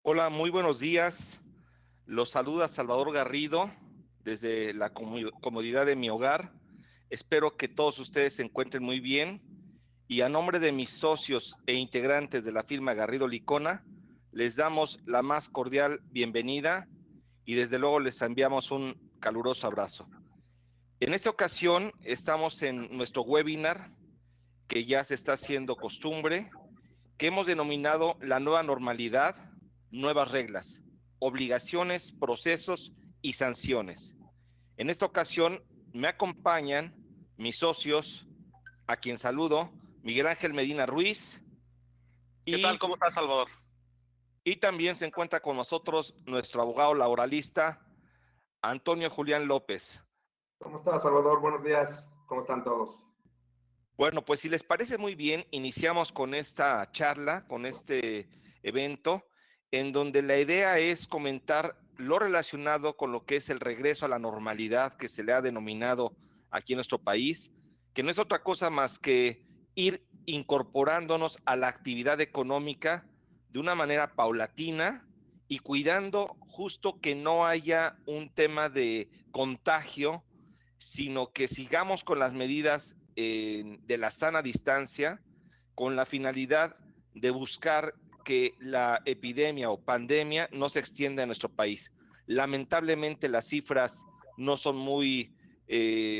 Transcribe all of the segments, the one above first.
Hola, muy buenos días. Los saluda Salvador Garrido desde la comodidad de mi hogar. Espero que todos ustedes se encuentren muy bien y a nombre de mis socios e integrantes de la firma Garrido Licona, les damos la más cordial bienvenida y desde luego les enviamos un caluroso abrazo. En esta ocasión estamos en nuestro webinar que ya se está haciendo costumbre, que hemos denominado la nueva normalidad, nuevas reglas, obligaciones, procesos y sanciones. En esta ocasión me acompañan mis socios, a quien saludo, Miguel Ángel Medina Ruiz, ¿Qué tal? y, ¿Cómo estás, Salvador? y también se encuentra con nosotros nuestro abogado laboralista, Antonio Julián López. ¿Cómo estás, Salvador? Buenos días. ¿Cómo están todos? Bueno, pues si les parece muy bien, iniciamos con esta charla, con este evento, en donde la idea es comentar lo relacionado con lo que es el regreso a la normalidad que se le ha denominado aquí en nuestro país, que no es otra cosa más que ir incorporándonos a la actividad económica de una manera paulatina y cuidando justo que no haya un tema de contagio, sino que sigamos con las medidas de la sana distancia con la finalidad de buscar que la epidemia o pandemia no se extienda en nuestro país. Lamentablemente las cifras no son muy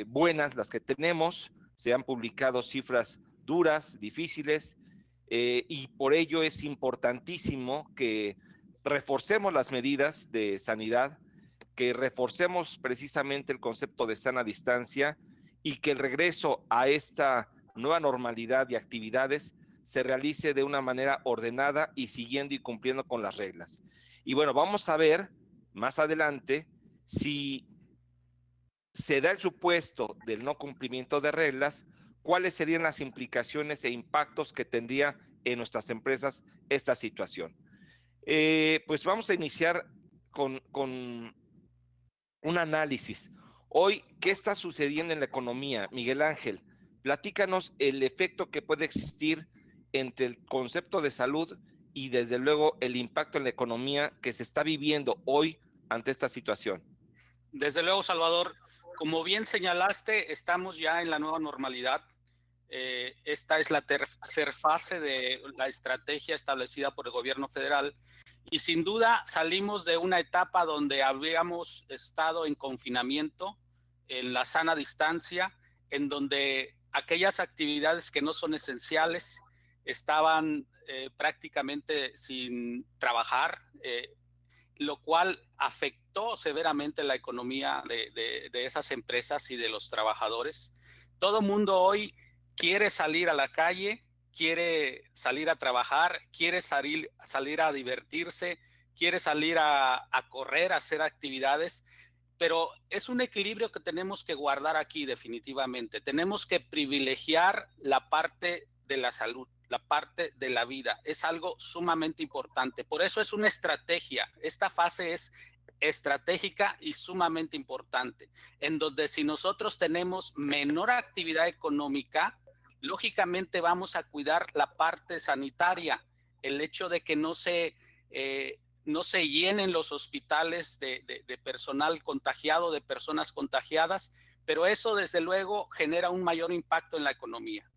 buenas las que tenemos, se han publicado cifras duras, difíciles, y por ello es importantísimo que reforcemos las medidas de sanidad, que reforcemos precisamente el concepto de sana distancia y que el regreso a esta nueva normalidad de actividades se realice de una manera ordenada y siguiendo y cumpliendo con las reglas. Y bueno, vamos a ver más adelante si se da el supuesto del no cumplimiento de reglas, cuáles serían las implicaciones e impactos que tendría en nuestras empresas esta situación. Pues vamos a iniciar con un análisis. Hoy, ¿qué está sucediendo en la economía? Miguel Ángel, platícanos el efecto que puede existir entre el concepto de salud y desde luego el impacto en la economía que se está viviendo hoy ante esta situación. Desde luego, Salvador, como bien señalaste, estamos ya en la nueva normalidad. Esta es la tercera fase de la estrategia establecida por el gobierno federal y sin duda salimos de una etapa donde habíamos estado en confinamiento, en la sana distancia, en donde aquellas actividades que no son esenciales estaban prácticamente sin trabajar, lo cual afectó severamente la economía de esas empresas y de los trabajadores. Todo mundo hoy quiere salir a la calle, quiere salir a trabajar, quiere salir a divertirse, quiere salir a correr, a hacer actividades, pero es un equilibrio que tenemos que guardar aquí definitivamente. Tenemos que privilegiar la parte de la salud, la parte de la vida. Es algo sumamente importante. Por eso es una estrategia. Esta fase es estratégica y sumamente importante, en donde si nosotros tenemos menor actividad económica, lógicamente vamos a cuidar la parte sanitaria, el hecho de que no se llenen los hospitales de personal contagiado, de personas contagiadas, pero eso desde luego genera un mayor impacto en la economía.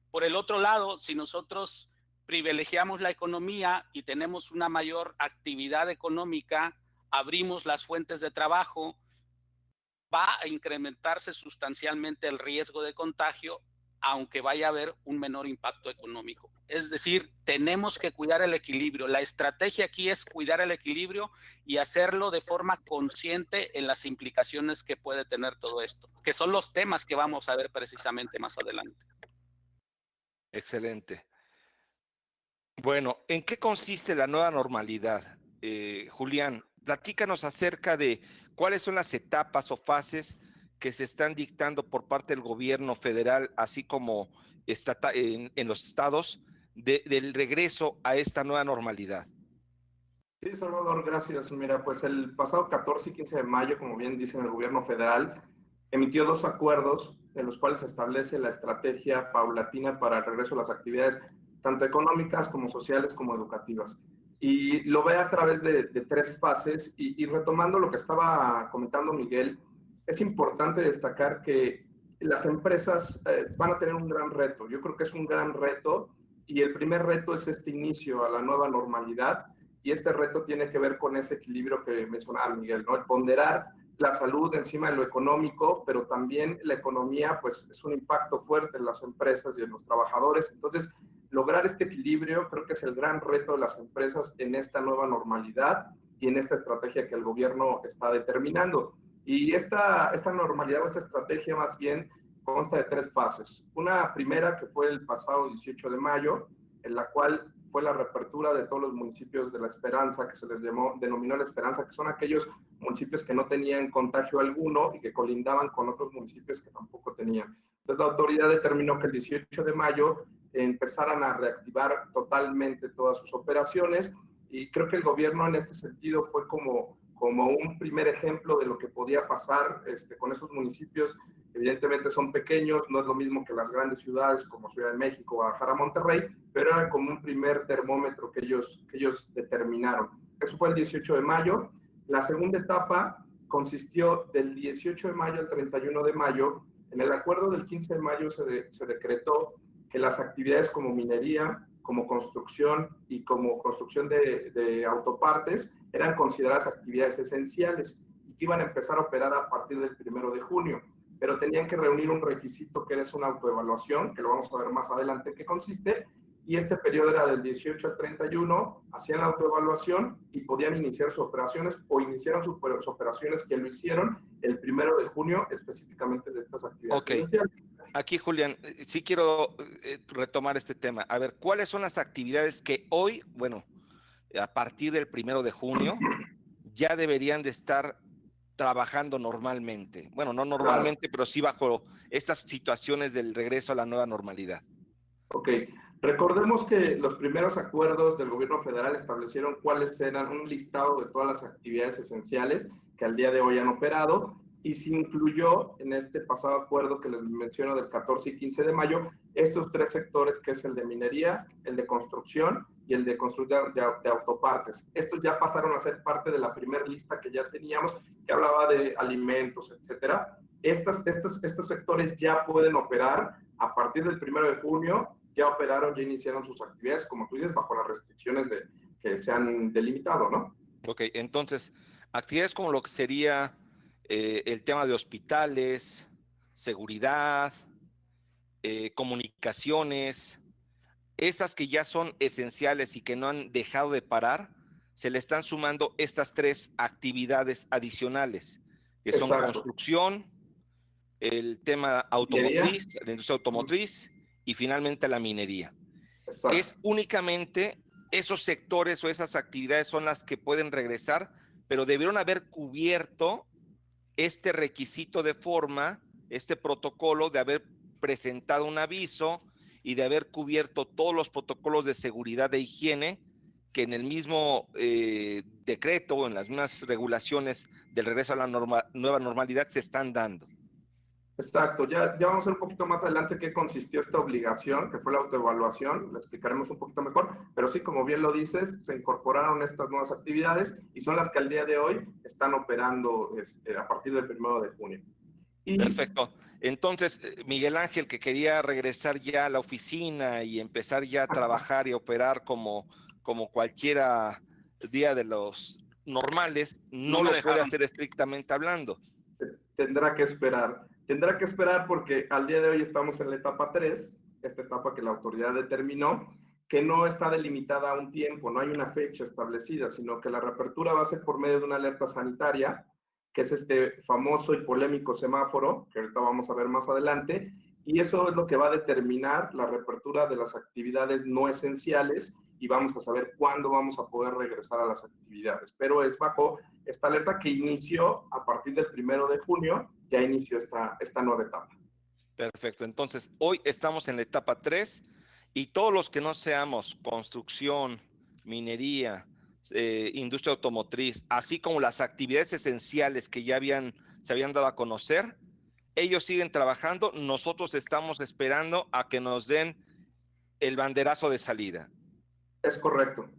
Por el otro lado, si nosotros privilegiamos la economía y tenemos una mayor actividad económica, abrimos las fuentes de trabajo, va a incrementarse sustancialmente el riesgo de contagio, aunque vaya a haber un menor impacto económico. Es decir, tenemos que cuidar el equilibrio. La estrategia aquí es cuidar el equilibrio y hacerlo de forma consciente en las implicaciones que puede tener todo esto, que son los temas que vamos a ver precisamente más adelante. Excelente. Bueno, ¿en qué consiste la nueva normalidad? Julián, platícanos acerca de cuáles son las etapas o fases que se están dictando por parte del gobierno federal, así como en los estados, del regreso a esta nueva normalidad. Sí, Salvador, gracias. Mira, pues el pasado 14 y 15 de mayo, como bien dicen, el gobierno federal emitió dos acuerdos en los cuales se establece la estrategia paulatina para el regreso a las actividades tanto económicas como sociales como educativas. y lo ve a través de 3 fases. Y retomando lo que estaba comentando Miguel, es importante destacar que las empresas van a tener un gran reto. Yo creo que es un gran reto, y el primer reto es este inicio a la nueva normalidad, y este reto tiene que ver con ese equilibrio que mencionaba Miguel, ¿no? El ponderar la salud encima de lo económico, pero también la economía, pues es un impacto fuerte en las empresas y en los trabajadores. Entonces, lograr este equilibrio creo que es el gran reto de las empresas en esta nueva normalidad y en esta estrategia que el gobierno está determinando. Y esta normalidad o esta estrategia más bien consta de 3 fases. Una primera que fue el pasado 18 de mayo, en la cual fue la reapertura de todos los municipios de La Esperanza, que se les denominó La Esperanza, que son aquellos municipios que no tenían contagio alguno y que colindaban con otros municipios que tampoco tenían. Entonces la autoridad determinó que el 18 de mayo empezaran a reactivar totalmente todas sus operaciones, y creo que el gobierno en este sentido fue como un primer ejemplo de lo que podía pasar con estos municipios. Evidentemente son pequeños, no es lo mismo que las grandes ciudades como Ciudad de México, Guadalajara, Monterrey, pero era como un primer termómetro que ellos determinaron. Eso fue el 18 de mayo. La segunda etapa consistió del 18 de mayo al 31 de mayo. En el acuerdo del 15 de mayo se decretó que las actividades como minería, como construcción y como construcción de autopartes eran consideradas actividades esenciales y que iban a empezar a operar a partir del 1 de junio. Pero tenían que reunir un requisito que es una autoevaluación, que lo vamos a ver más adelante qué consiste, y este periodo era del 18 al 31, hacían la autoevaluación y podían iniciar sus operaciones, o iniciaron sus operaciones, que lo hicieron el 1 de junio específicamente de estas actividades esenciales. Aquí, Julián, sí quiero retomar este tema. A ver, ¿cuáles son las actividades que hoy, bueno, a partir del 1 de junio, ya deberían de estar trabajando normalmente? Bueno, no normalmente, pero sí bajo estas situaciones del regreso a la nueva normalidad. Ok, recordemos que los primeros acuerdos del gobierno federal establecieron cuáles eran un listado de todas las actividades esenciales que al día de hoy han operado, y se incluyó en este pasado acuerdo que les menciono del 14 y 15 de mayo, estos 3 sectores, que es el de minería, el de construcción y el de construcción de autopartes. Estos ya pasaron a ser parte de la primera lista que ya teníamos, que hablaba de alimentos, etcétera. Estos sectores ya pueden operar a partir del 1 de junio, ya operaron, ya iniciaron sus actividades, como tú dices, bajo las restricciones que se han delimitado, ¿no? Ok, entonces, actividades como lo que sería el tema de hospitales, seguridad, comunicaciones, esas que ya son esenciales y que no han dejado de parar, se le están sumando estas 3 actividades adicionales, que son construcción, el tema automotriz, la industria automotriz y finalmente la minería. Exacto. Es únicamente esos sectores o esas actividades son las que pueden regresar, pero debieron haber cubierto este requisito de forma, este protocolo de haber presentado un aviso y de haber cubierto todos los protocolos de seguridad e higiene que en el mismo decreto, en las mismas regulaciones del regreso a la nueva normalidad se están dando. Exacto, ya vamos a ver un poquito más adelante qué consistió esta obligación, que fue la autoevaluación, la explicaremos un poquito mejor, pero sí, como bien lo dices, se incorporaron estas nuevas actividades y son las que al día de hoy están operando a partir del 1 de junio. Perfecto. Entonces, Miguel Ángel, que quería regresar ya a la oficina y empezar ya a trabajar y operar como cualquiera día de los normales, no lo puede hacer estrictamente hablando. Tendrá que esperar porque al día de hoy estamos en la etapa 3, esta etapa que la autoridad determinó, que no está delimitada a un tiempo, no hay una fecha establecida, sino que la reapertura va a ser por medio de una alerta sanitaria, que es este famoso y polémico semáforo, que ahorita vamos a ver más adelante, y eso es lo que va a determinar la reapertura de las actividades no esenciales, y vamos a saber cuándo vamos a poder regresar a las actividades. Pero es bajo esta alerta que inició a partir del 1 de junio, ya inició esta nueva etapa. Perfecto, entonces hoy estamos en la etapa 3 y todos los que no seamos construcción, minería, industria automotriz, así como las actividades esenciales que ya se habían dado a conocer, ellos siguen trabajando, nosotros estamos esperando a que nos den el banderazo de salida. Es correcto.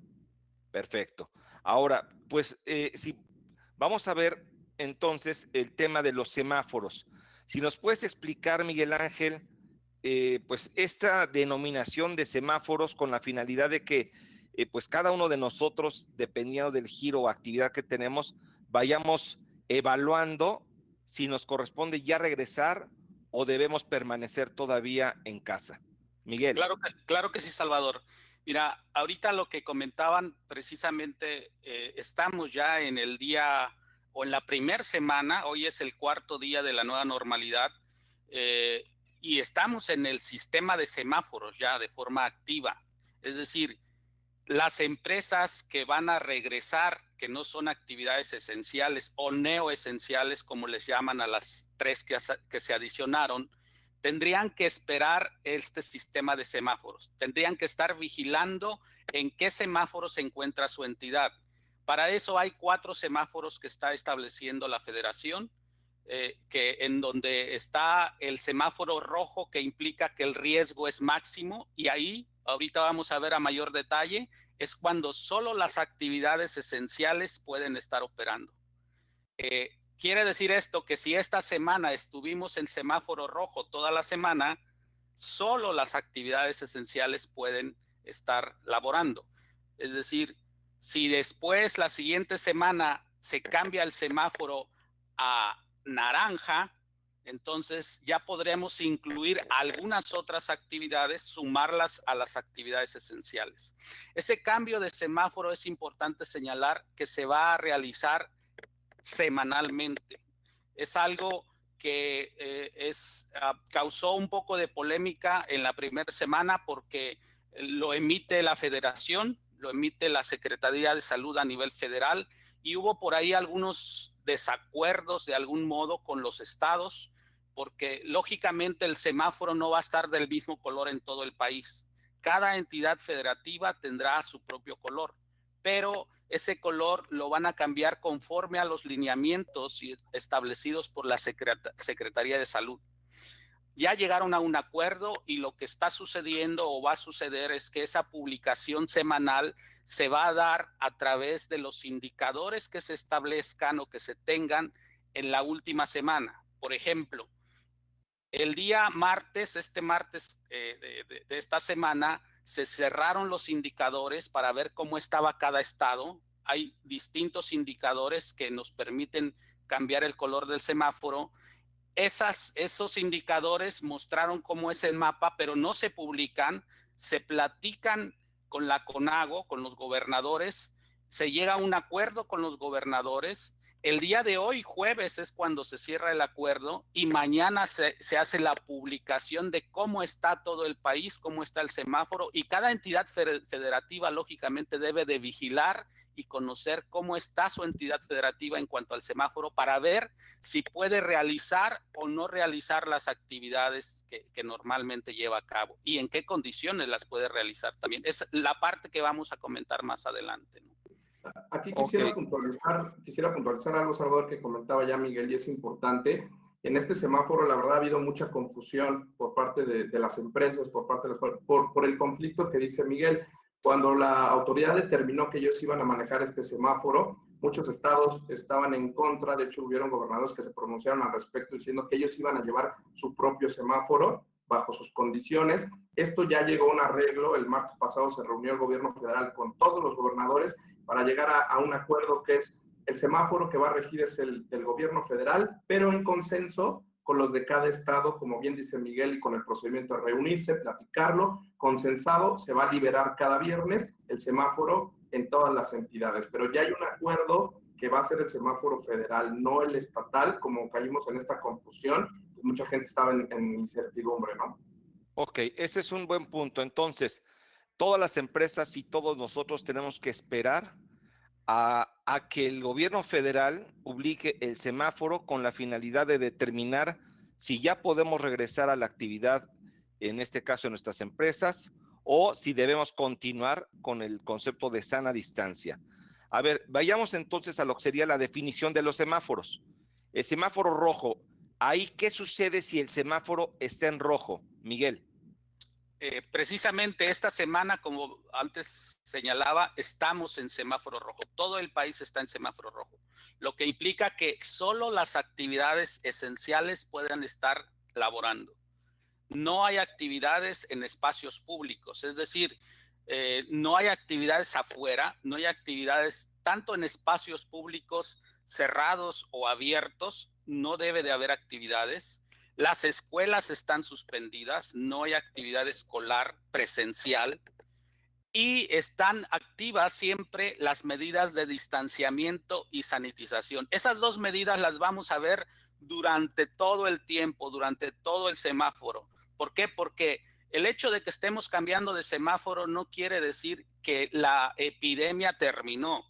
Perfecto. Ahora, pues, si vamos a ver entonces el tema de los semáforos. Si nos puedes explicar, Miguel Ángel, pues esta denominación de semáforos con la finalidad de que pues cada uno de nosotros, dependiendo del giro o actividad que tenemos, vayamos evaluando si nos corresponde ya regresar o debemos permanecer todavía en casa. Miguel. Claro que sí, Salvador. Mira, ahorita lo que comentaban precisamente, estamos ya en el día o en la primera semana, hoy es el cuarto día de la nueva normalidad, y estamos en el sistema de semáforos ya de forma activa. Es decir, las empresas que van a regresar, que no son actividades esenciales o neoesenciales, como les llaman a las tres que se adicionaron, tendrían que esperar este sistema de semáforos. Tendrían que estar vigilando en qué semáforo se encuentra su entidad. Para eso hay 4 semáforos que está estableciendo la Federación, que en donde está el semáforo rojo, que implica que el riesgo es máximo, y ahí, ahorita vamos a ver a mayor detalle, es cuando solo las actividades esenciales pueden estar operando. Quiere decir esto que si esta semana estuvimos en semáforo rojo toda la semana, solo las actividades esenciales pueden estar laborando. Es decir, si después la siguiente semana se cambia el semáforo a naranja, entonces ya podremos incluir algunas otras actividades, sumarlas a las actividades esenciales. Ese cambio de semáforo es importante señalar que se va a realizar semanalmente. Es algo que causó un poco de polémica en la primera semana porque lo emite la Federación, lo emite la Secretaría de Salud a nivel federal, y hubo por ahí algunos desacuerdos de algún modo con los estados, porque lógicamente el semáforo no va a estar del mismo color en todo el país. Cada entidad federativa tendrá su propio color, pero ese color lo van a cambiar conforme a los lineamientos establecidos por la Secretaría de Salud. Ya llegaron a un acuerdo y lo que está sucediendo o va a suceder es que esa publicación semanal se va a dar a través de los indicadores que se establezcan o que se tengan en la última semana. Por ejemplo, el día martes, este martes de esta semana, se cerraron los indicadores para ver cómo estaba cada estado. Hay distintos indicadores que nos permiten cambiar el color del semáforo. Esos indicadores mostraron cómo es el mapa, pero no se publican, se platican con la CONAGO, con los gobernadores, se llega a un acuerdo con los gobernadores. El día de hoy, jueves, es cuando se cierra el acuerdo y mañana se hace la publicación de cómo está todo el país, cómo está el semáforo, y cada entidad federativa lógicamente debe de vigilar y conocer cómo está su entidad federativa en cuanto al semáforo para ver si puede realizar o no realizar las actividades que normalmente lleva a cabo y en qué condiciones las puede realizar también. Es la parte que vamos a comentar más adelante, ¿no? Aquí quisiera puntualizar algo, Salvador, que comentaba ya Miguel, y es importante. En este semáforo, la verdad, ha habido mucha confusión por parte de las empresas, por el conflicto que dice Miguel. Cuando la autoridad determinó que ellos iban a manejar este semáforo, muchos estados estaban en contra. De hecho, hubieron gobernadores que se pronunciaron al respecto diciendo que ellos iban a llevar su propio semáforo bajo sus condiciones. Esto ya llegó a un arreglo. El martes pasado se reunió el gobierno federal con todos los gobernadores para llegar a un acuerdo que es el semáforo que va a regir es el del gobierno federal, pero en consenso con los de cada estado, como bien dice Miguel, y con el procedimiento de reunirse, platicarlo, consensado, se va a liberar cada viernes el semáforo en todas las entidades, pero ya hay un acuerdo que va a ser el semáforo federal, no el estatal, como caímos en esta confusión, pues mucha gente estaba en incertidumbre, ¿no? Ok, ese es un buen punto. Entonces, todas las empresas y todos nosotros tenemos que esperar a que el gobierno federal publique el semáforo con la finalidad de determinar si ya podemos regresar a la actividad, en este caso en nuestras empresas, o si debemos continuar con el concepto de sana distancia. A ver, vayamos entonces a lo que sería la definición de los semáforos. El semáforo rojo, ¿ahí qué sucede si el semáforo está en rojo, Miguel? Precisamente esta semana, como antes señalaba, estamos en semáforo rojo. Todo el país está en semáforo rojo, lo que implica que solo las actividades esenciales puedan estar laborando. No hay actividades en espacios públicos, es decir, no hay actividades afuera, no hay actividades tanto en espacios públicos cerrados o abiertos, no debe de haber actividades. Las escuelas están suspendidas, no hay actividad escolar presencial y están activas siempre las medidas de distanciamiento y sanitización. Esas dos medidas las vamos a ver durante todo el tiempo, durante todo el semáforo. ¿Por qué? Porque el hecho de que estemos cambiando de semáforo no quiere decir que la epidemia terminó.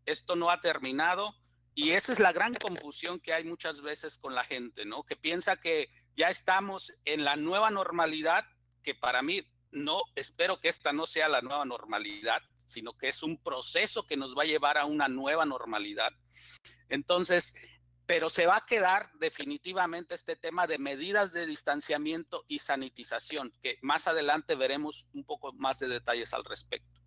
Esto no ha terminado. Y esa es la gran confusión que hay muchas veces con la gente, ¿no? Que piensa que ya estamos en la nueva normalidad, que para mí no, espero que esta no sea la nueva normalidad, sino que es un proceso que nos va a llevar a una nueva normalidad. Entonces, pero se va a quedar definitivamente este tema de medidas de distanciamiento y sanitización, que más adelante veremos un poco más de detalles al respecto.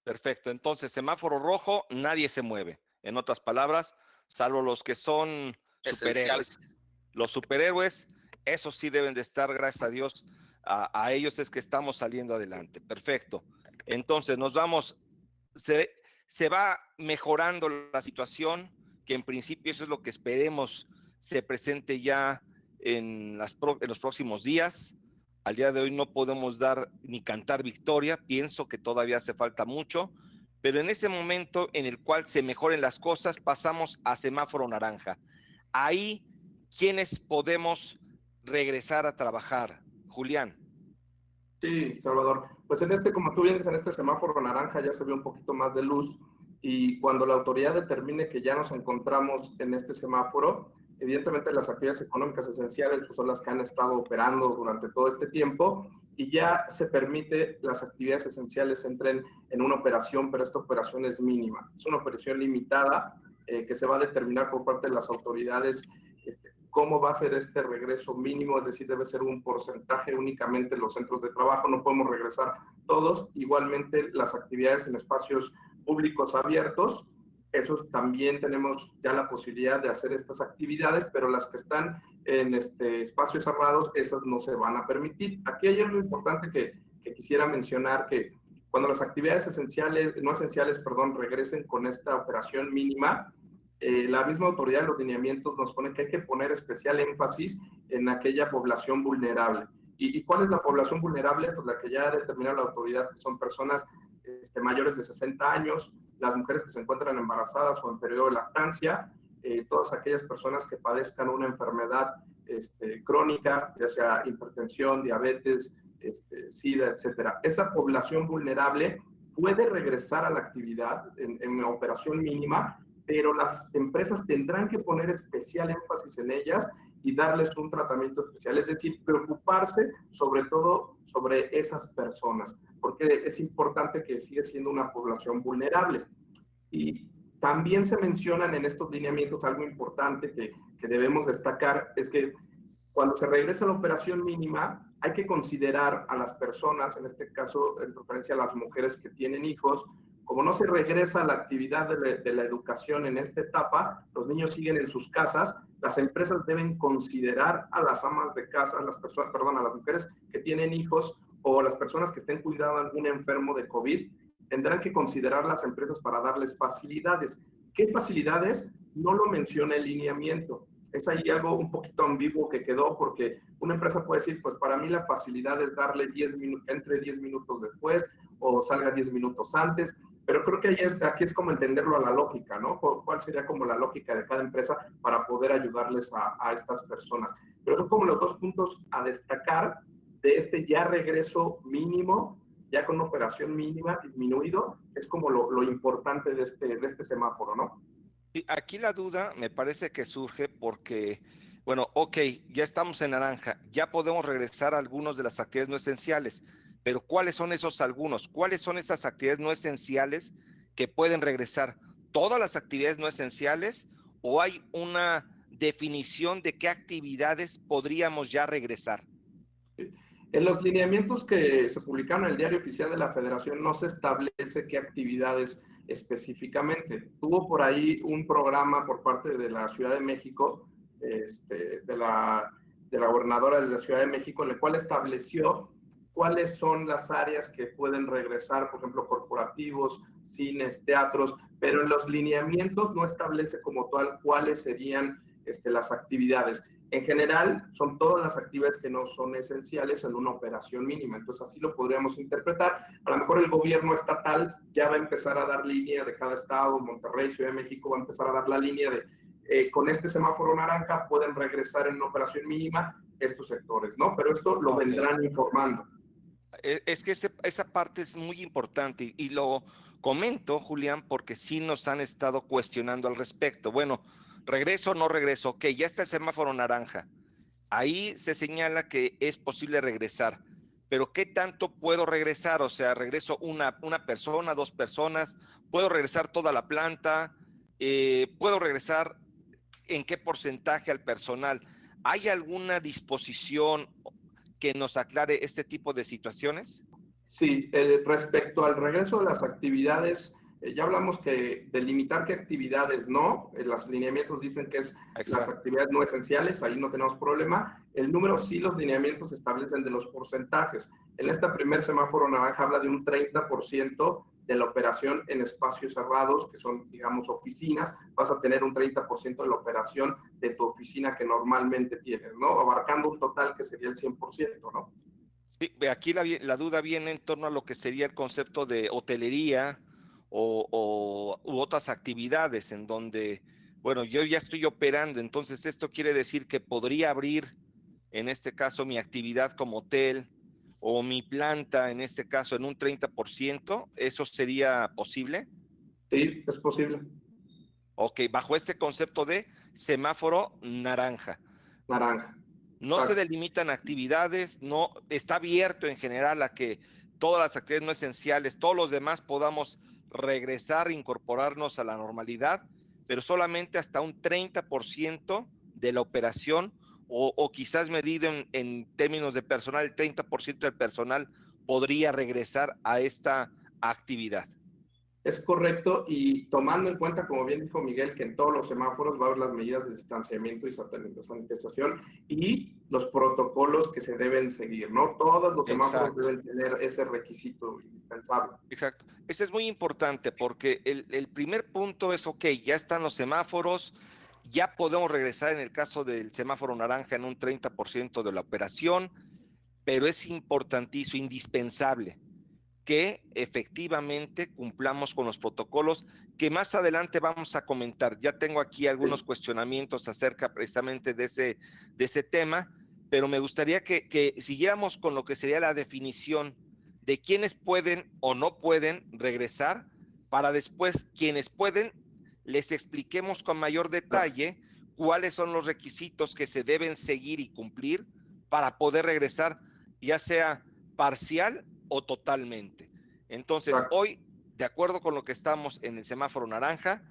Perfecto. Entonces, semáforo rojo, nadie se mueve. En otras palabras, salvo los que son superhéroes. Los superhéroes, esos sí deben de estar, gracias a Dios, a ellos es que estamos saliendo adelante. Perfecto. Entonces, nos vamos, se va mejorando la situación, que en principio eso es lo que esperemos se presente ya en los próximos días. Al día de hoy no podemos dar ni cantar victoria, pienso que todavía hace falta mucho, pero en ese momento en el cual se mejoren las cosas, pasamos a semáforo naranja. Ahí, ¿quiénes podemos regresar a trabajar? Julián. Sí, Salvador. Pues como tú vienes en este semáforo naranja, ya se ve un poquito más de luz, y cuando la autoridad determine que ya nos encontramos en este semáforo, evidentemente las actividades económicas esenciales pues, son las que han estado operando durante todo este tiempo, y ya se permite las actividades esenciales entren en una operación, pero esta operación es mínima. Es una operación limitada que se va a determinar por parte de las autoridades cómo va a ser este regreso mínimo, es decir, debe ser un porcentaje únicamente en los centros de trabajo, no podemos regresar todos. Igualmente las actividades en espacios públicos abiertos, esos también tenemos ya la posibilidad de hacer estas actividades, pero las que están en espacios cerrados, esas no se van a permitir. Aquí hay algo importante que quisiera mencionar, que cuando las actividades no esenciales, regresen con esta operación mínima, la misma autoridad de los lineamientos nos pone que hay que poner especial énfasis en aquella población vulnerable. ¿Y cuál es la población vulnerable? Pues la que ya ha determinado la autoridad, que son personas mayores de 60 años, las mujeres que se encuentran embarazadas o en periodo de lactancia, todas aquellas personas que padezcan una enfermedad crónica, ya sea hipertensión, diabetes, SIDA, etcétera. Esa población vulnerable puede regresar a la actividad en operación mínima, pero las empresas tendrán que poner especial énfasis en ellas y darles un tratamiento especial, es decir, preocuparse sobre todo sobre esas personas, porque es importante que sigue siendo una población vulnerable. Y también se mencionan en estos lineamientos algo importante que debemos destacar, es que cuando se regresa a la operación mínima, hay que considerar a las personas, en este caso en referencia a las mujeres que tienen hijos. Como no se regresa a la actividad de la educación en esta etapa, los niños siguen en sus casas, las empresas deben considerar a las amas de casa, a las mujeres que tienen hijos o las personas que estén cuidando a algún enfermo de COVID, tendrán que considerar las empresas para darles facilidades. ¿Qué facilidades? No lo menciona el lineamiento. Es ahí algo un poquito ambiguo que quedó, porque una empresa puede decir, pues para mí la facilidad es darle 10 minutos, entre 10 minutos después o salga 10 minutos antes, pero creo que aquí es como entenderlo a la lógica, ¿no? ¿Cuál sería como la lógica de cada empresa para poder ayudarles a estas personas? Pero son como los dos puntos a destacar de ya regreso mínimo, ya con una operación mínima, disminuido, es como lo importante de este semáforo, ¿no? Aquí la duda me parece que surge porque, bueno, ok, ya estamos en naranja, ya podemos regresar a algunos de las actividades no esenciales, pero ¿cuáles son esos algunos? ¿Cuáles son esas actividades no esenciales que pueden regresar? ¿Todas las actividades no esenciales o hay una definición de qué actividades podríamos ya regresar? En los lineamientos que se publicaron en el Diario Oficial de la Federación no se establece qué actividades específicamente. Tuvo por ahí un programa por parte de la Ciudad de México, de la gobernadora de la Ciudad de México, en el cual estableció cuáles son las áreas que pueden regresar, por ejemplo, corporativos, cines, teatros, pero en los lineamientos no establece como tal cuáles serían las actividades. En general, son todas las actividades que no son esenciales en una operación mínima. Entonces, así lo podríamos interpretar. A lo mejor el gobierno estatal ya va a empezar a dar línea de cada estado, Monterrey, Ciudad de México, va a empezar a dar la línea de con este semáforo naranja pueden regresar en una operación mínima estos sectores, ¿no? Pero esto lo vendrán informando. Es que esa parte es muy importante y lo comento, Julián, porque sí nos han estado cuestionando al respecto. Bueno, regreso o no regreso, ok, ya está el semáforo naranja. Ahí se señala que es posible regresar, pero ¿qué tanto puedo regresar? O sea, regreso una persona, 2 personas, puedo regresar toda la planta, puedo regresar en qué porcentaje al personal. ¿Hay alguna disposición que nos aclare este tipo de situaciones? Sí, respecto al regreso de las actividades, ya hablamos que delimitar qué actividades no, los lineamientos dicen que es las actividades no esenciales, ahí no tenemos problema. El número sí, los lineamientos establecen de los porcentajes. En este primer semáforo naranja habla de un 30% de la operación en espacios cerrados, que son, digamos, oficinas. Vas a tener un 30% de la operación de tu oficina que normalmente tienes, ¿no? Abarcando un total que sería el 100%, ¿no? Sí, aquí la duda viene en torno a lo que sería el concepto de hotelería u otras actividades en donde, bueno, yo ya estoy operando, entonces esto quiere decir que podría abrir, en este caso, mi actividad como hotel o mi planta, en este caso, en un 30%, ¿eso sería posible? Sí, es posible. Ok, bajo este concepto de semáforo naranja. Naranja. No se delimitan actividades, no está abierto en general a que todas las actividades no esenciales, todos los demás podamos regresar, incorporarnos a la normalidad, pero solamente hasta un 30% de la operación o quizás medido en términos de personal, el 30% del personal podría regresar a esta actividad. Es correcto, y tomando en cuenta, como bien dijo Miguel, que en todos los semáforos va a haber las medidas de distanciamiento y sanitización y los protocolos que se deben seguir, ¿no? Todos los semáforos deben tener ese requisito indispensable. Exacto. Eso es muy importante porque el primer punto es, ok, ya están los semáforos, ya podemos regresar en el caso del semáforo naranja en un 30% de la operación, pero es importantísimo, indispensable que efectivamente cumplamos con los protocolos que más adelante vamos a comentar. Ya tengo aquí algunos cuestionamientos acerca precisamente de ese tema, pero me gustaría que siguiéramos con lo que sería la definición de quiénes pueden o no pueden regresar, para después quienes pueden les expliquemos con mayor detalle cuáles son los requisitos que se deben seguir y cumplir para poder regresar, ya sea parcial o totalmente. Entonces, hoy, de acuerdo con lo que estamos en el semáforo naranja,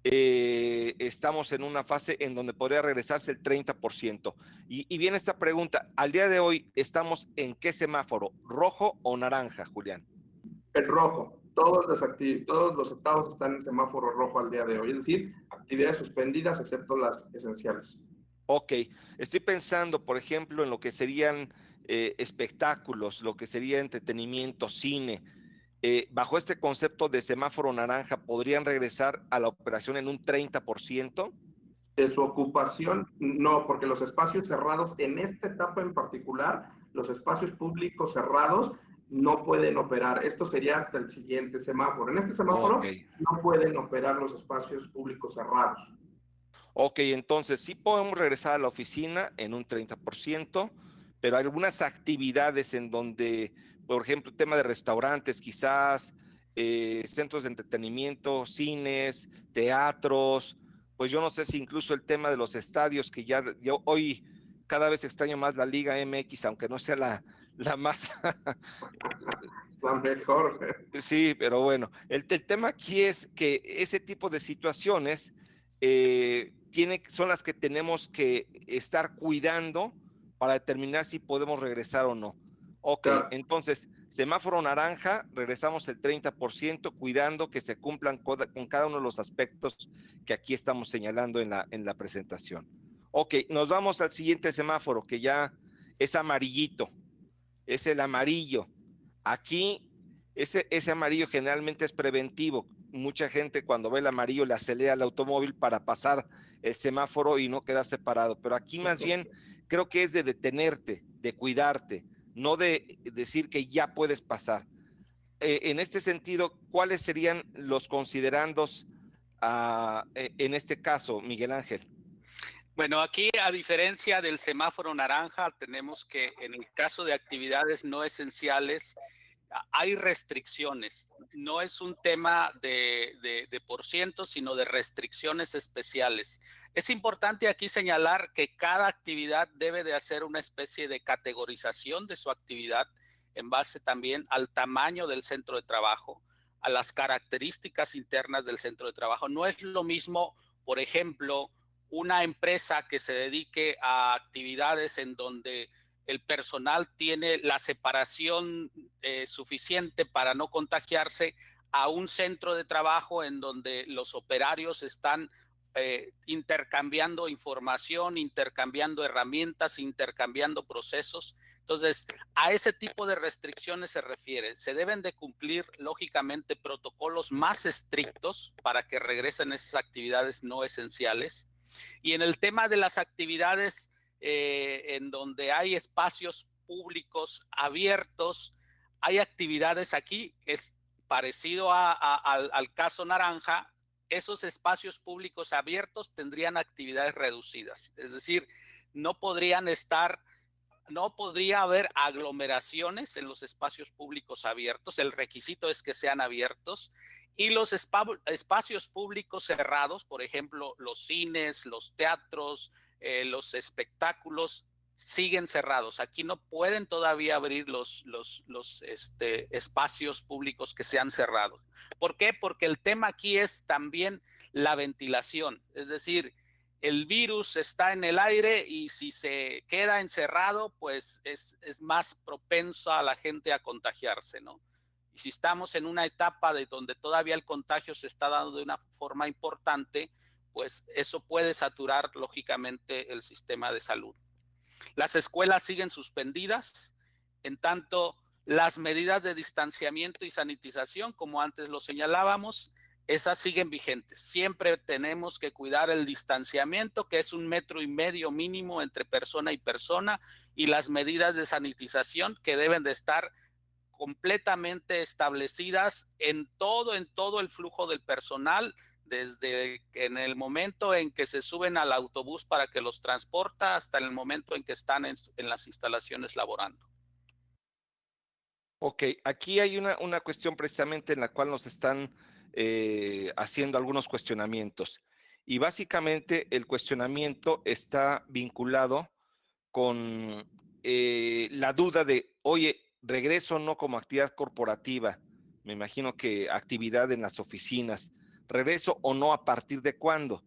estamos en una fase en donde podría regresarse el 30%. Y viene esta pregunta, al día de hoy, ¿estamos en qué semáforo? ¿Rojo o naranja, Julián? El rojo. Todos los estados están en semáforo rojo al día de hoy, es decir, actividades suspendidas excepto las esenciales. Ok, estoy pensando, por ejemplo, en lo que serían espectáculos, lo que sería entretenimiento, cine. Bajo este concepto de semáforo naranja, ¿podrían regresar a la operación en un 30%? De su ocupación, no, porque los espacios cerrados, en esta etapa en particular, los espacios públicos cerrados no pueden operar. Esto sería hasta el siguiente semáforo. En este semáforo no pueden operar los espacios públicos cerrados. Ok, entonces sí podemos regresar a la oficina en un 30%, pero hay algunas actividades en donde, por ejemplo, el tema de restaurantes, quizás, centros de entretenimiento, cines, teatros, pues yo no sé si incluso el tema de los estadios, que ya yo hoy cada vez extraño más la Liga MX, aunque no sea la más... la mejor. Sí, pero bueno, el tema aquí es que ese tipo de situaciones son las que tenemos que estar cuidando para determinar si podemos regresar o no. Ok, Claro. entonces, semáforo naranja, regresamos el 30%, cuidando que se cumplan con cada uno de los aspectos que aquí estamos señalando en la presentación. Ok, nos vamos al siguiente semáforo, que ya es amarillito, es el amarillo. Aquí, ese amarillo generalmente es preventivo. Mucha gente cuando ve el amarillo le acelera el automóvil para pasar el semáforo y no quedarse parado. Pero aquí más bien creo que es de detenerte, de cuidarte, no de decir que ya puedes pasar. En este sentido, ¿cuáles serían los considerandos en este caso, Miguel Ángel? Bueno, aquí a diferencia del semáforo naranja, tenemos que en el caso de actividades no esenciales, hay restricciones. No es un tema de por ciento, sino de restricciones especiales. Es importante aquí señalar que cada actividad debe de hacer una especie de categorización de su actividad en base también al tamaño del centro de trabajo, a las características internas del centro de trabajo. No es lo mismo, por ejemplo, una empresa que se dedique a actividades en donde el personal tiene la separación suficiente para no contagiarse, a un centro de trabajo en donde los operarios están intercambiando información, intercambiando herramientas, intercambiando procesos. Entonces, a ese tipo de restricciones se refiere. Se deben de cumplir, lógicamente, protocolos más estrictos para que regresen esas actividades no esenciales. Y en el tema de las actividades en donde hay espacios públicos abiertos, hay actividades aquí, es parecido al caso naranja, esos espacios públicos abiertos tendrían actividades reducidas, es decir, no podrían estar, no podría haber aglomeraciones en los espacios públicos abiertos, el requisito es que sean abiertos, y los espacios públicos cerrados, por ejemplo, los cines, los teatros, los espectáculos, siguen cerrados. Aquí no pueden todavía abrir los espacios públicos que sean cerrados. ¿Por qué? Porque el tema aquí es también la ventilación, es decir, el virus está en el aire y si se queda encerrado, pues es más propenso a la gente a contagiarse, ¿no? Y si estamos en una etapa de donde todavía el contagio se está dando de una forma importante, pues eso puede saturar lógicamente el sistema de salud. Las escuelas siguen suspendidas, en tanto las medidas de distanciamiento y sanitización, como antes lo señalábamos, esas siguen vigentes. Siempre tenemos que cuidar el distanciamiento, que es 1,5 metros mínimo entre persona y persona, y las medidas de sanitización que deben de estar completamente establecidas en todo el flujo del personal, desde en el momento en que se suben al autobús para que los transporta hasta el momento en que están en las instalaciones laborando. Ok, aquí hay una cuestión precisamente en la cual nos están haciendo algunos cuestionamientos. Y básicamente el cuestionamiento está vinculado con la duda de, oye, regreso no como actividad corporativa, me imagino que actividad en las oficinas, regreso o no, a partir de cuándo.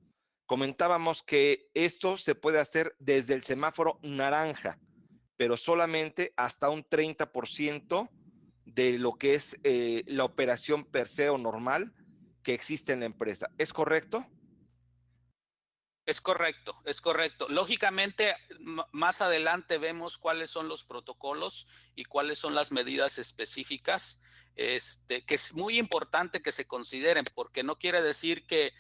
Comentábamos que esto se puede hacer desde el semáforo naranja, pero solamente hasta un 30% de lo que es la operación per se o normal que existe en la empresa. ¿Es correcto? Es correcto, es correcto. Lógicamente, más adelante vemos cuáles son los protocolos y cuáles son las medidas específicas, que es muy importante que se consideren, porque no quiere decir que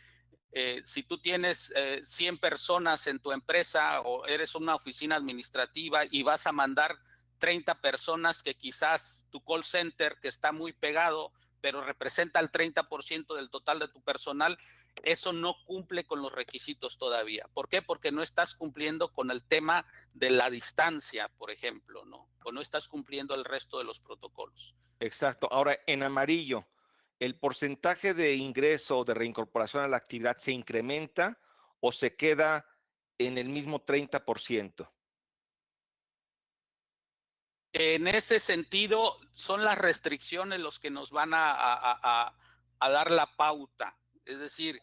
si tú tienes 100 personas en tu empresa o eres una oficina administrativa y vas a mandar 30 personas que quizás tu call center, que está muy pegado, pero representa el 30% del total de tu personal, eso no cumple con los requisitos todavía. ¿Por qué? Porque no estás cumpliendo con el tema de la distancia, por ejemplo, ¿no? O no estás cumpliendo el resto de los protocolos. Exacto. Ahora, en amarillo, ¿el porcentaje de ingreso o de reincorporación a la actividad se incrementa o se queda en el mismo 30%? En ese sentido, son las restricciones los que nos van a dar la pauta. Es decir,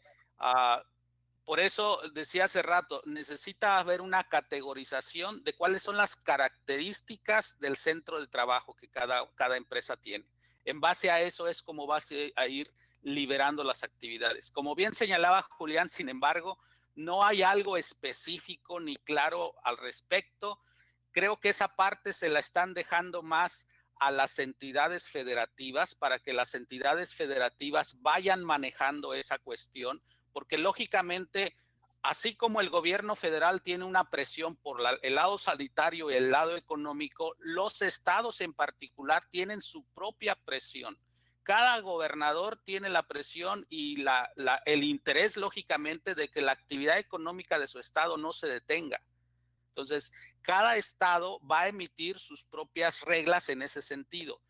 Por eso decía hace rato, necesita haber una categorización de cuáles son las características del centro de trabajo que cada empresa tiene. En base a eso es como va a ir liberando las actividades. Como bien señalaba Julián, sin embargo, no hay algo específico ni claro al respecto. Creo que esa parte se la están dejando más a las entidades federativas para que las entidades federativas vayan manejando esa cuestión, porque lógicamente, así como el gobierno federal tiene una presión por el lado sanitario y el lado económico, los estados en particular tienen su propia presión. Cada gobernador tiene la presión y el interés, lógicamente, de que la actividad económica de su estado no se detenga. Entonces, cada estado va a emitir sus propias reglas en ese sentido.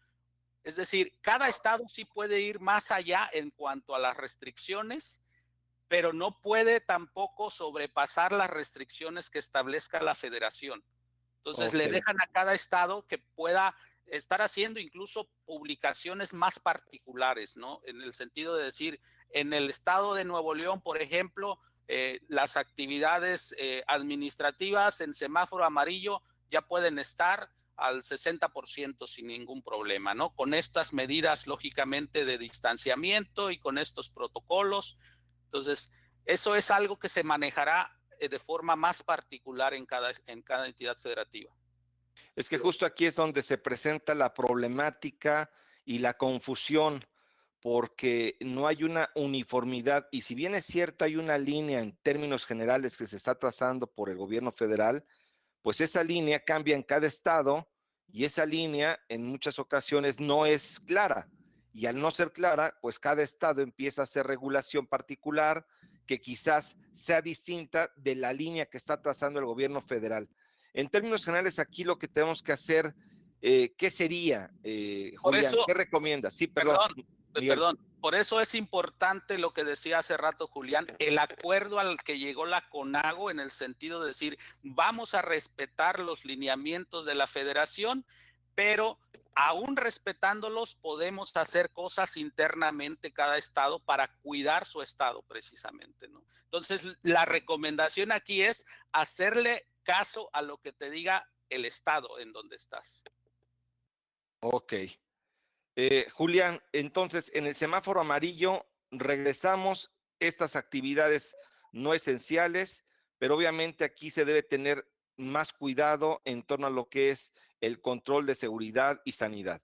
Es decir, cada estado sí puede ir más allá en cuanto a las restricciones, pero no puede tampoco sobrepasar las restricciones que establezca la federación. Entonces, le dejan a cada estado que pueda estar haciendo incluso publicaciones más particulares, ¿no? En el sentido de decir, en el estado de Nuevo León, por ejemplo, las actividades administrativas en semáforo amarillo ya pueden estar al 60% sin ningún problema, ¿no? Con estas medidas, lógicamente, de distanciamiento y con estos protocolos. Entonces, eso es algo que se manejará de forma más particular en cada entidad federativa. Es que justo aquí es donde se presenta la problemática y la confusión, porque no hay una uniformidad, y si bien es cierto, hay una línea en términos generales que se está trazando por el gobierno federal, pues esa línea cambia en cada estado y esa línea en muchas ocasiones no es clara. Y al no ser clara, pues cada estado empieza a hacer regulación particular que quizás sea distinta de la línea que está trazando el gobierno federal. En términos generales, aquí lo que tenemos que hacer, ¿qué sería, Julián? Eso, ¿Qué recomiendas? Sí, perdón, Miguel. Perdón, por eso es importante lo que decía hace rato Julián, el acuerdo al que llegó la CONAGO en el sentido de decir, vamos a respetar los lineamientos de la federación, pero aún respetándolos podemos hacer cosas internamente cada estado para cuidar su estado precisamente, ¿no? Entonces, la recomendación aquí es hacerle caso a lo que te diga el estado en donde estás. Ok. Julián, entonces en el semáforo amarillo regresamos estas actividades no esenciales, pero obviamente aquí se debe tener más cuidado en torno a lo que es el control de seguridad y sanidad.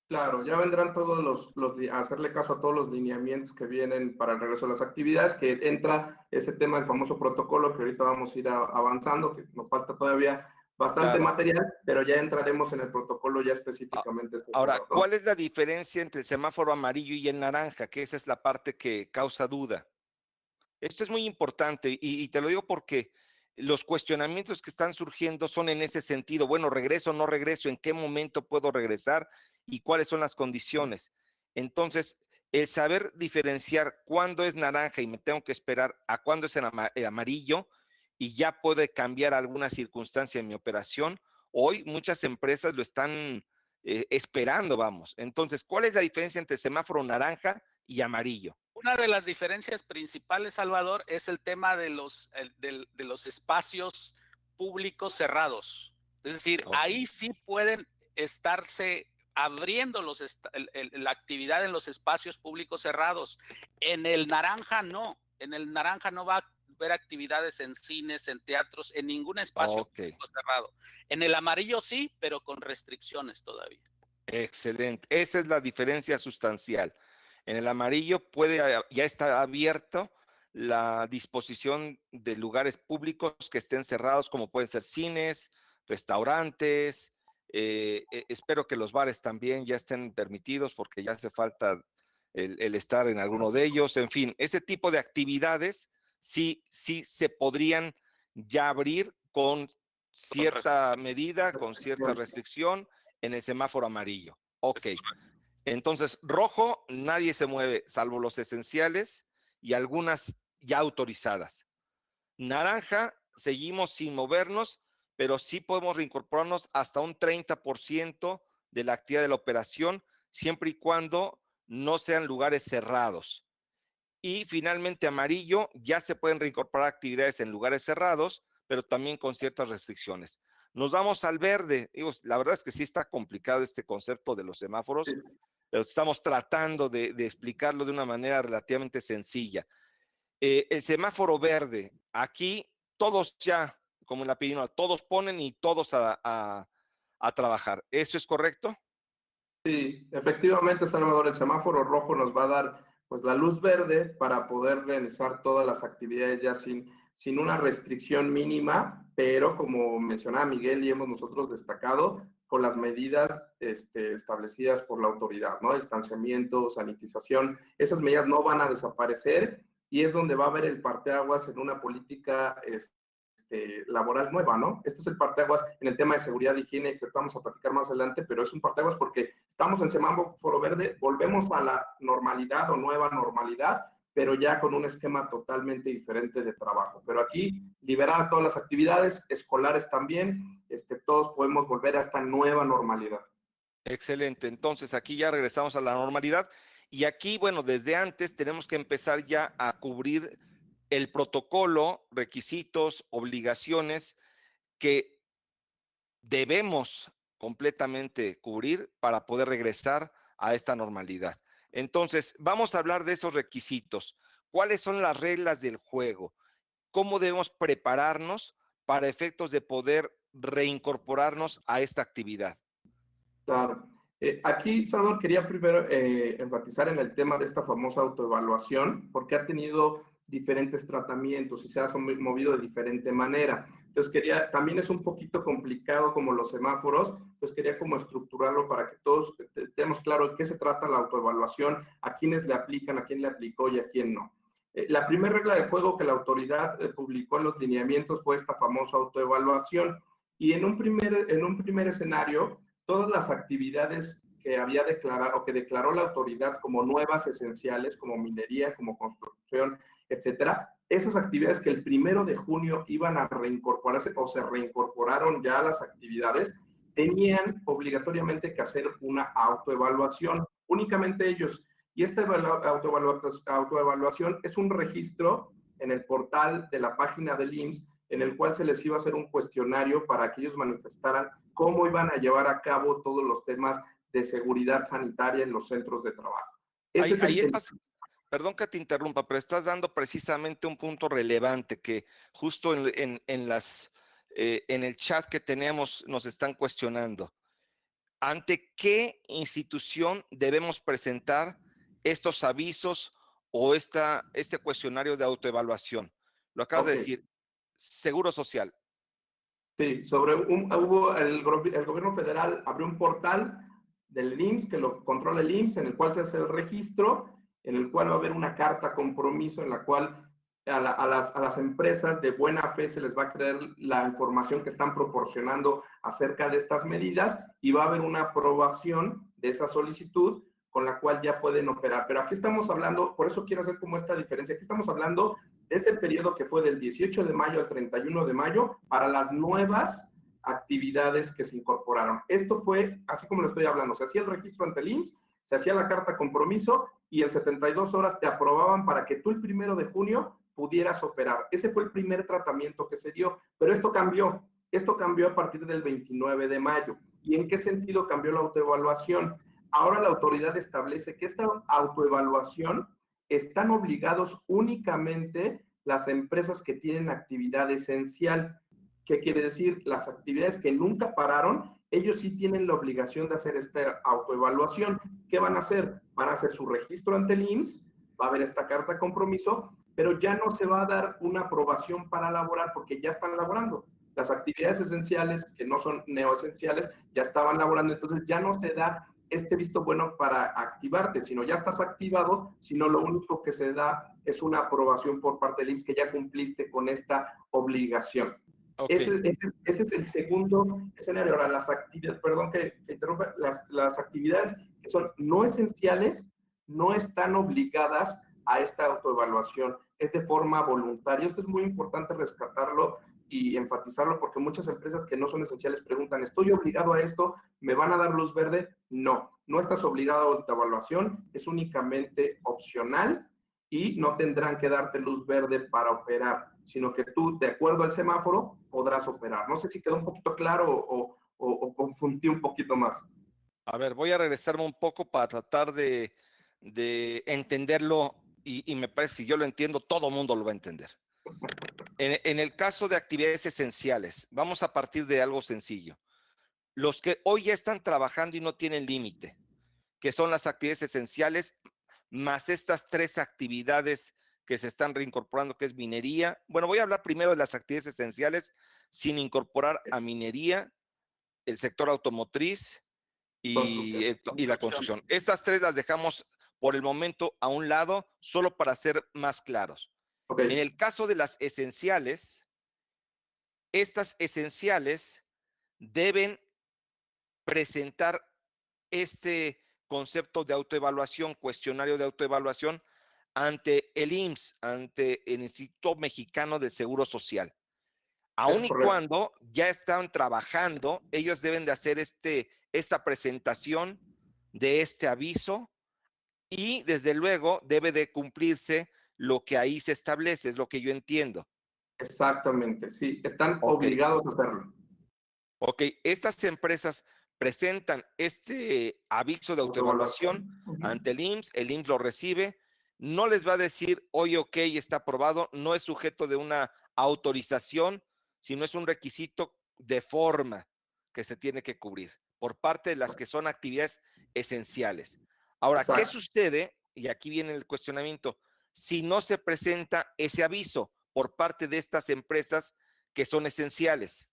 Claro, ya vendrán todos hacerle caso a todos los lineamientos que vienen para el regreso a las actividades, que entra ese tema del famoso protocolo que ahorita vamos a ir avanzando, que nos falta todavía bastante material, pero ya entraremos en el protocolo ya específicamente. Ahora, ¿cuál es la diferencia entre el semáforo amarillo y el naranja? Que esa es la parte que causa duda. Esto es muy importante y te lo digo porque los cuestionamientos que están surgiendo son en ese sentido. Bueno, regreso o no regreso, ¿en qué momento puedo regresar y cuáles son las condiciones? Entonces, el saber diferenciar cuándo es naranja y me tengo que esperar a cuándo es el amarillo y ya puede cambiar alguna circunstancia en mi operación. Hoy muchas empresas lo están esperando, vamos. Entonces, ¿cuál es la diferencia entre semáforo naranja y amarillo? Una de las diferencias principales, Salvador, es el tema de los espacios públicos cerrados. Es decir, ahí sí pueden estarse abriendo la actividad en los espacios públicos cerrados. En el naranja no. En el naranja no va a haber actividades en cines, en teatros, en ningún espacio público cerrado. En el amarillo sí, pero con restricciones todavía. Excelente. Esa es la diferencia sustancial. En el amarillo ya está abierto la disposición de lugares públicos que estén cerrados, como pueden ser cines, restaurantes. Espero que los bares también ya estén permitidos porque ya hace falta el estar en alguno de ellos. En fin, ese tipo de actividades sí se podrían ya abrir con cierta medida, con cierta restricción en el semáforo amarillo. Ok. Entonces, rojo, nadie se mueve, salvo los esenciales y algunas ya autorizadas. Naranja, seguimos sin movernos, pero sí podemos reincorporarnos hasta un 30% de la actividad de la operación, siempre y cuando no sean lugares cerrados. Y finalmente amarillo, ya se pueden reincorporar actividades en lugares cerrados, pero también con ciertas restricciones. Nos vamos al verde. Digo, la verdad es que sí está complicado este concepto de los semáforos, Sí. pero estamos tratando de explicarlo de una manera relativamente sencilla. El semáforo verde, aquí todos ya, como en la pirinola, todos ponen y todos a trabajar. ¿Eso es correcto? Sí, efectivamente, Salvador, el semáforo rojo nos va a dar pues la luz verde para poder realizar todas las actividades ya sin una restricción mínima, pero como mencionaba Miguel y hemos nosotros destacado, con las medidas establecidas por la autoridad, ¿no? Distanciamiento, sanitización, esas medidas no van a desaparecer y es donde va a haber el parteaguas en una política laboral nueva, ¿no? Este es el parteaguas en el tema de seguridad y higiene que vamos a platicar más adelante, pero es un parteaguas porque estamos en semáforo verde, volvemos a la normalidad o nueva normalidad, pero ya con un esquema totalmente diferente de trabajo. Pero aquí, liberar todas las actividades, escolares también, todos podemos volver a esta nueva normalidad. Excelente. Entonces, aquí ya regresamos a la normalidad y aquí, bueno, desde antes tenemos que empezar ya a cubrir el protocolo, requisitos, obligaciones que debemos completamente cubrir para poder regresar a esta normalidad. Entonces, vamos a hablar de esos requisitos. ¿Cuáles son las reglas del juego? ¿Cómo debemos prepararnos para efectos de poder reincorporarnos a esta actividad? Claro. Aquí, Salvador, quería primero enfatizar en el tema de esta famosa autoevaluación, porque ha tenido diferentes tratamientos y se ha movido de diferente manera. Entonces, también es un poquito complicado como los semáforos, entonces quería como estructurarlo para que todos tengamos claro de qué se trata la autoevaluación, a quiénes le aplican, a quién le aplicó y a quién no. La primera regla del juego que la autoridad publicó en los lineamientos fue esta famosa autoevaluación. Y en un primer escenario, todas las actividades que había declarado o que declaró la autoridad como nuevas esenciales, como minería, como construcción, etcétera, esas actividades que el 1 de junio iban a reincorporarse o se reincorporaron ya a las actividades, tenían obligatoriamente que hacer una autoevaluación, únicamente ellos. Y esta autoevaluación es un registro en el portal de la página del IMSS en el cual se les iba a hacer un cuestionario para que ellos manifestaran cómo iban a llevar a cabo todos los temas de seguridad sanitaria en los centros de trabajo. Ahí estás, perdón que te interrumpa, pero estás dando precisamente un punto relevante que justo en el chat que tenemos nos están cuestionando. ¿Ante qué institución debemos presentar estos avisos o este cuestionario de autoevaluación? Lo acabas de decir, Seguro Social. Sí, el gobierno federal abrió un portal del IMSS, que lo controla el IMSS, en el cual se hace el registro, en el cual va a haber una carta compromiso en la cual a las empresas de buena fe se les va a creer la información que están proporcionando acerca de estas medidas y va a haber una aprobación de esa solicitud con la cual ya pueden operar. Pero aquí estamos hablando, por eso quiero hacer como esta diferencia, aquí estamos hablando de ese periodo que fue del 18 de mayo al 31 de mayo para las nuevas actividades que se incorporaron. Esto fue, así como lo estoy hablando, se hacía el registro ante el IMSS, se hacía la carta compromiso y en 72 horas te aprobaban para que tú el 1 de junio pudieras operar. Ese fue el primer tratamiento que se dio, pero esto cambió a partir del 29 de mayo. ¿Y en qué sentido cambió la autoevaluación? Ahora la autoridad establece que esta autoevaluación están obligados únicamente las empresas que tienen actividad esencial. ¿Qué quiere decir? Las actividades que nunca pararon, ellos sí tienen la obligación de hacer esta autoevaluación. ¿Qué van a hacer? Van a hacer su registro ante el IMSS, va a haber esta carta de compromiso, pero ya no se va a dar una aprobación para laborar porque ya están laborando. Las actividades esenciales, que no son neoesenciales, ya estaban laborando, entonces ya no se da este visto bueno para activarte, sino ya estás activado, sino lo único que se da es una aprobación por parte del IMSS que ya cumpliste con esta obligación. Okay. Ese es el segundo escenario. Ahora, las actividades, perdón que interrumpa, las actividades que son no esenciales no están obligadas a esta autoevaluación, es de forma voluntaria. Esto es muy importante rescatarlo y enfatizarlo porque muchas empresas que no son esenciales preguntan, ¿estoy obligado a esto? ¿Me van a dar luz verde? No, no estás obligado a autoevaluación, es únicamente opcional y no tendrán que darte luz verde para operar, sino que tú, de acuerdo al semáforo, podrás operar. No sé si quedó un poquito claro o confundí un poquito más. A ver, voy a regresarme un poco para tratar de entenderlo y me parece que si yo lo entiendo, todo el mundo lo va a entender. En el caso de actividades esenciales, vamos a partir de algo sencillo. Los que hoy ya están trabajando y no tienen límite, que son las actividades esenciales, más estas 3 actividades que se están reincorporando, que es minería. Bueno, voy a hablar primero de las actividades esenciales sin incorporar a minería, el sector automotriz y la construcción. Estas 3 las dejamos por el momento a un lado, solo para ser más claros. Okay. En el caso de las esenciales, estas esenciales deben presentar este concepto de autoevaluación, cuestionario de autoevaluación, ante el IMSS, ante el Instituto Mexicano del Seguro Social. Aun y cuando ya están trabajando, ellos deben de hacer esta presentación de este aviso y desde luego debe de cumplirse lo que ahí se establece, es lo que yo entiendo. Exactamente, sí, están obligados a hacerlo. Ok, estas empresas presentan este aviso de autoevaluación ante el IMSS lo recibe, no les va a decir, oye, ok, está aprobado, no es sujeto de una autorización, sino es un requisito de forma que se tiene que cubrir por parte de las que son actividades esenciales. Ahora, exacto, ¿qué sucede? Y aquí viene el cuestionamiento, si no se presenta ese aviso por parte de estas empresas que son esenciales.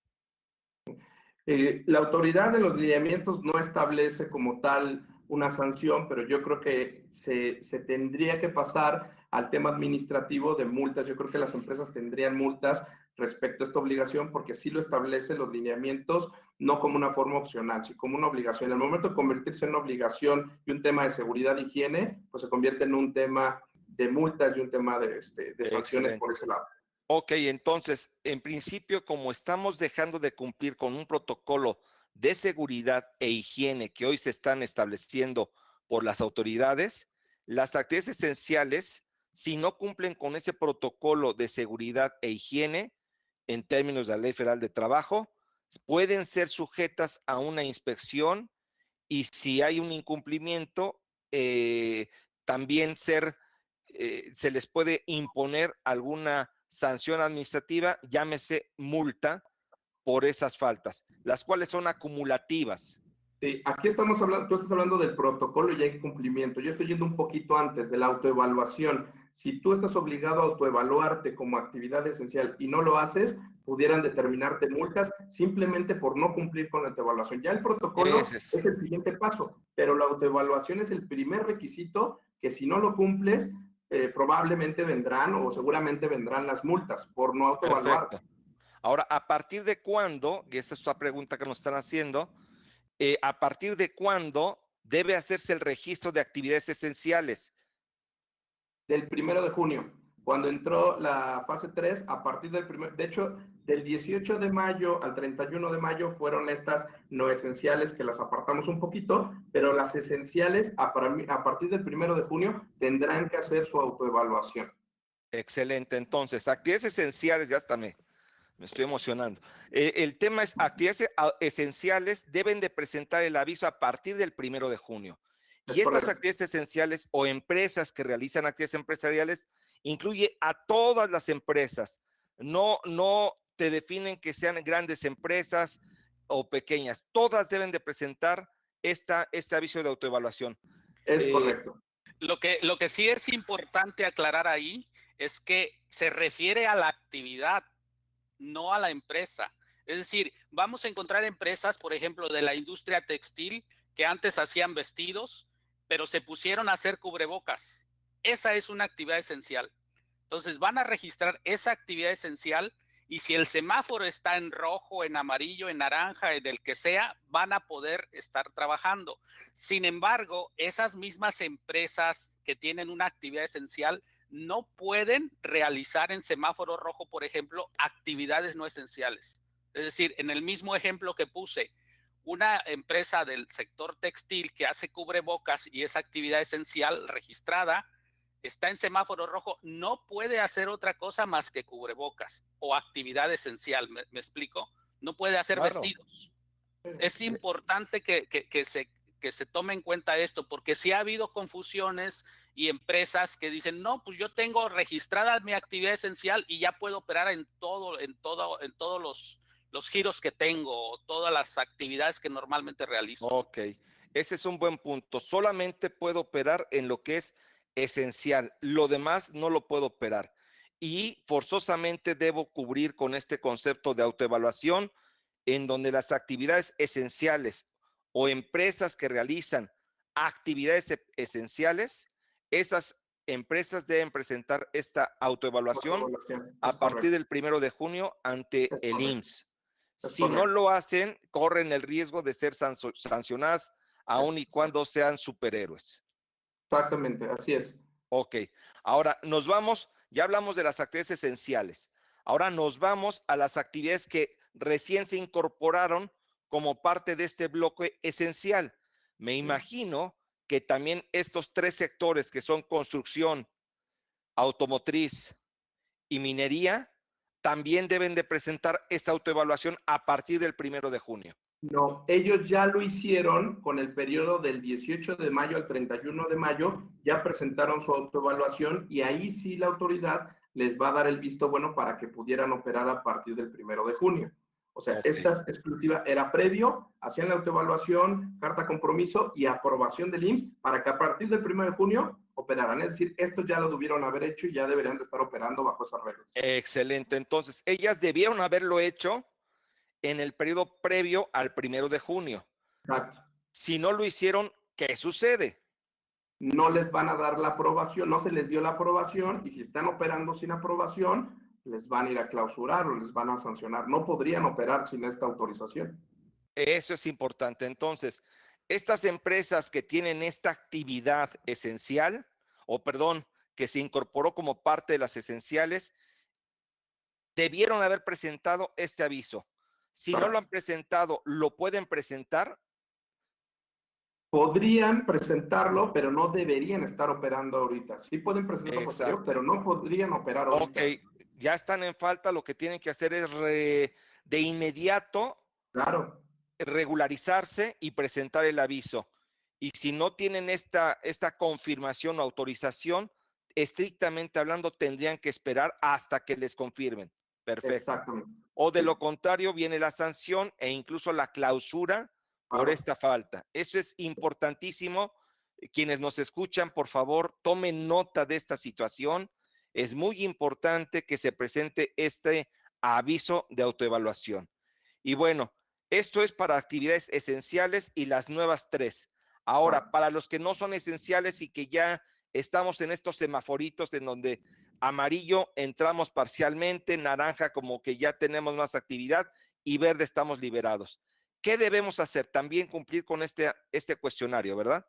La autoridad de los lineamientos no establece como tal una sanción, pero yo creo que se tendría que pasar al tema administrativo de multas. Yo creo que las empresas tendrían multas respecto a esta obligación, porque sí lo establecen los lineamientos, no como una forma opcional, sino como una obligación. En el momento de convertirse en una obligación y un tema de seguridad e higiene, pues se convierte en un tema de multas y un tema de sanciones por ese lado. Ok, entonces, en principio, como estamos dejando de cumplir con un protocolo de seguridad e higiene que hoy se están estableciendo por las autoridades, las actividades esenciales, si no cumplen con ese protocolo de seguridad e higiene, en términos de la Ley Federal de Trabajo, pueden ser sujetas a una inspección y si hay un incumplimiento, también se les puede imponer alguna sanción administrativa, llámese multa, por esas faltas, las cuales son acumulativas. Sí, aquí estamos hablando, tú estás hablando del protocolo y hay cumplimiento. Yo estoy yendo un poquito antes de la autoevaluación. Si tú estás obligado a autoevaluarte como actividad esencial y no lo haces, pudieran determinarte multas simplemente por no cumplir con la autoevaluación. Ya el protocolo es el siguiente paso, pero la autoevaluación es el primer requisito que si no lo cumples, probablemente vendrán o seguramente vendrán las multas por no autoevaluarte. Perfecto. Ahora, ¿a partir de cuándo? Y esa es la pregunta que nos están haciendo. ¿A partir de cuándo debe hacerse el registro de actividades esenciales? Del 1 de junio, cuando entró la fase 3, a partir del de hecho, del 18 de mayo al 31 de mayo fueron estas no esenciales que las apartamos un poquito, pero las esenciales a partir del 1 de junio tendrán que hacer su autoevaluación. Excelente, entonces, actividades esenciales, ya está, me estoy emocionando. El tema es, actividades esenciales deben de presentar el aviso a partir del 1 de junio. Y estas actividades esenciales o empresas que realizan actividades empresariales incluye a todas las empresas. No te definen que sean grandes empresas o pequeñas. Todas deben de presentar este aviso de autoevaluación. Es correcto. Lo que sí es importante aclarar ahí es que se refiere a la actividad, no a la empresa. Es decir, vamos a encontrar empresas, por ejemplo, de la industria textil, que antes hacían vestidos, pero se pusieron a hacer cubrebocas. Esa es una actividad esencial. Entonces van a registrar esa actividad esencial y si el semáforo está en rojo, en amarillo, en naranja, en el que sea, van a poder estar trabajando. Sin embargo, esas mismas empresas que tienen una actividad esencial no pueden realizar en semáforo rojo, por ejemplo, actividades no esenciales. Es decir, en el mismo ejemplo que puse, una empresa del sector textil que hace cubrebocas y es actividad esencial registrada, está en semáforo rojo, no puede hacer otra cosa más que cubrebocas o actividad esencial, ¿me explico? No puede hacer Claro. vestidos. Es importante que se tome en cuenta esto, porque sí ha habido confusiones y empresas que dicen, no, pues yo tengo registrada mi actividad esencial y ya puedo operar en todos los giros que tengo, todas las actividades que normalmente realizo. Ok, ese es un buen punto. Solamente puedo operar en lo que es esencial. Lo demás no lo puedo operar. Y forzosamente debo cubrir con este concepto de autoevaluación, en donde las actividades esenciales o empresas que realizan actividades esenciales, esas empresas deben presentar esta autoevaluación a partir del 1 de junio ante el IMSS. Si no lo hacen, corren el riesgo de ser sancionadas, aun y cuando sean superhéroes. Exactamente, así es. Ok, ahora nos vamos, ya hablamos de las actividades esenciales. Ahora nos vamos a las actividades que recién se incorporaron como parte de este bloque esencial. Me imagino que también estos tres sectores que son construcción, automotriz y minería, también deben de presentar esta autoevaluación a partir del 1 de junio. No, ellos ya lo hicieron con el periodo del 18 de mayo al 31 de mayo, ya presentaron su autoevaluación y ahí sí la autoridad les va a dar el visto bueno para que pudieran operar a partir del 1 de junio. O sea, esta exclusiva era previo, hacían la autoevaluación, carta compromiso y aprobación del IMSS para que a partir del 1 de junio operaran. Es decir, esto ya lo debieron haber hecho y ya deberían de estar operando bajo esas reglas. Excelente. Entonces, ellas debieron haberlo hecho en el periodo previo al 1 de junio. Exacto. Si no lo hicieron, ¿qué sucede? No les van a dar la aprobación, no se les dio la aprobación y si están operando sin aprobación, les van a ir a clausurar o les van a sancionar. No podrían operar sin esta autorización. Eso es importante. Entonces, estas empresas que tienen esta actividad esencial, o perdón, que se incorporó como parte de las esenciales, debieron haber presentado este aviso. Si no lo han presentado, ¿lo pueden presentar? Podrían presentarlo, pero no deberían estar operando ahorita. Sí pueden presentarlo posterior, pero no podrían operar ahorita. Ok, ya están en falta, lo que tienen que hacer es de inmediato regularizarse y presentar el aviso. Y si no tienen esta confirmación o autorización, estrictamente hablando, tendrían que esperar hasta que les confirmen. Perfecto. Exactamente. O de lo contrario, viene la sanción e incluso la clausura por esta falta. Eso es importantísimo. Quienes nos escuchan, por favor, tomen nota de esta situación. Es muy importante que se presente este aviso de autoevaluación. Y bueno, esto es para actividades esenciales y las nuevas tres. Ahora, para los que no son esenciales y que ya estamos en estos semaforitos en donde amarillo entramos parcialmente, naranja como que ya tenemos más actividad y verde estamos liberados. ¿Qué debemos hacer? También cumplir con este cuestionario, ¿verdad?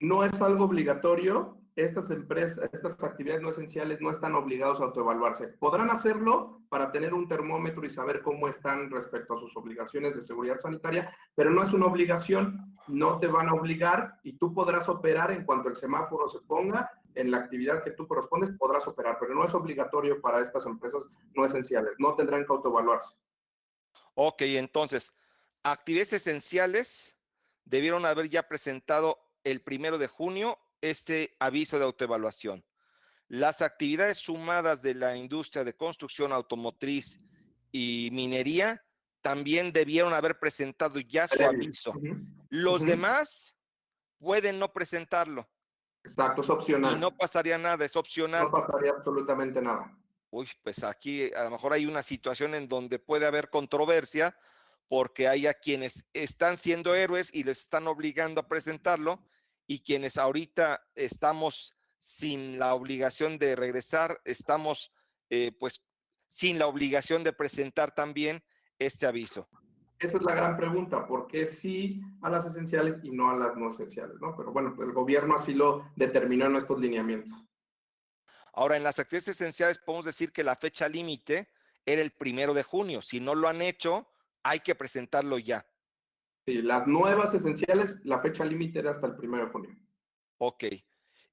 No es algo obligatorio. Estas empresas, estas actividades no esenciales no están obligados a autoevaluarse. Podrán hacerlo para tener un termómetro y saber cómo están respecto a sus obligaciones de seguridad sanitaria, pero no es una obligación, no te van a obligar y tú podrás operar en cuanto el semáforo se ponga en la actividad que tú correspondes, podrás operar, pero no es obligatorio para estas empresas no esenciales, no tendrán que autoevaluarse. Ok, entonces, actividades esenciales debieron haber ya presentado el 1 de junio este aviso de autoevaluación. Las actividades sumadas de la industria de construcción automotriz y minería también debieron haber presentado ya su aviso. Los demás pueden no presentarlo. Exacto, es opcional. Y no pasaría nada, es opcional. No pasaría absolutamente nada. Uy, pues aquí a lo mejor hay una situación en donde puede haber controversia porque hay a quienes están siendo héroes y les están obligando a presentarlo y quienes ahorita estamos sin la obligación de regresar, estamos pues sin la obligación de presentar también este aviso. Esa es la gran pregunta, ¿por qué sí a las esenciales y no a las no esenciales, ¿no? Pero bueno, el gobierno así lo determinó en estos lineamientos. Ahora, en las actividades esenciales podemos decir que la fecha límite era el 1 de junio. Si no lo han hecho, hay que presentarlo ya. Sí, las nuevas esenciales, la fecha límite era hasta el 1 de junio. Ok.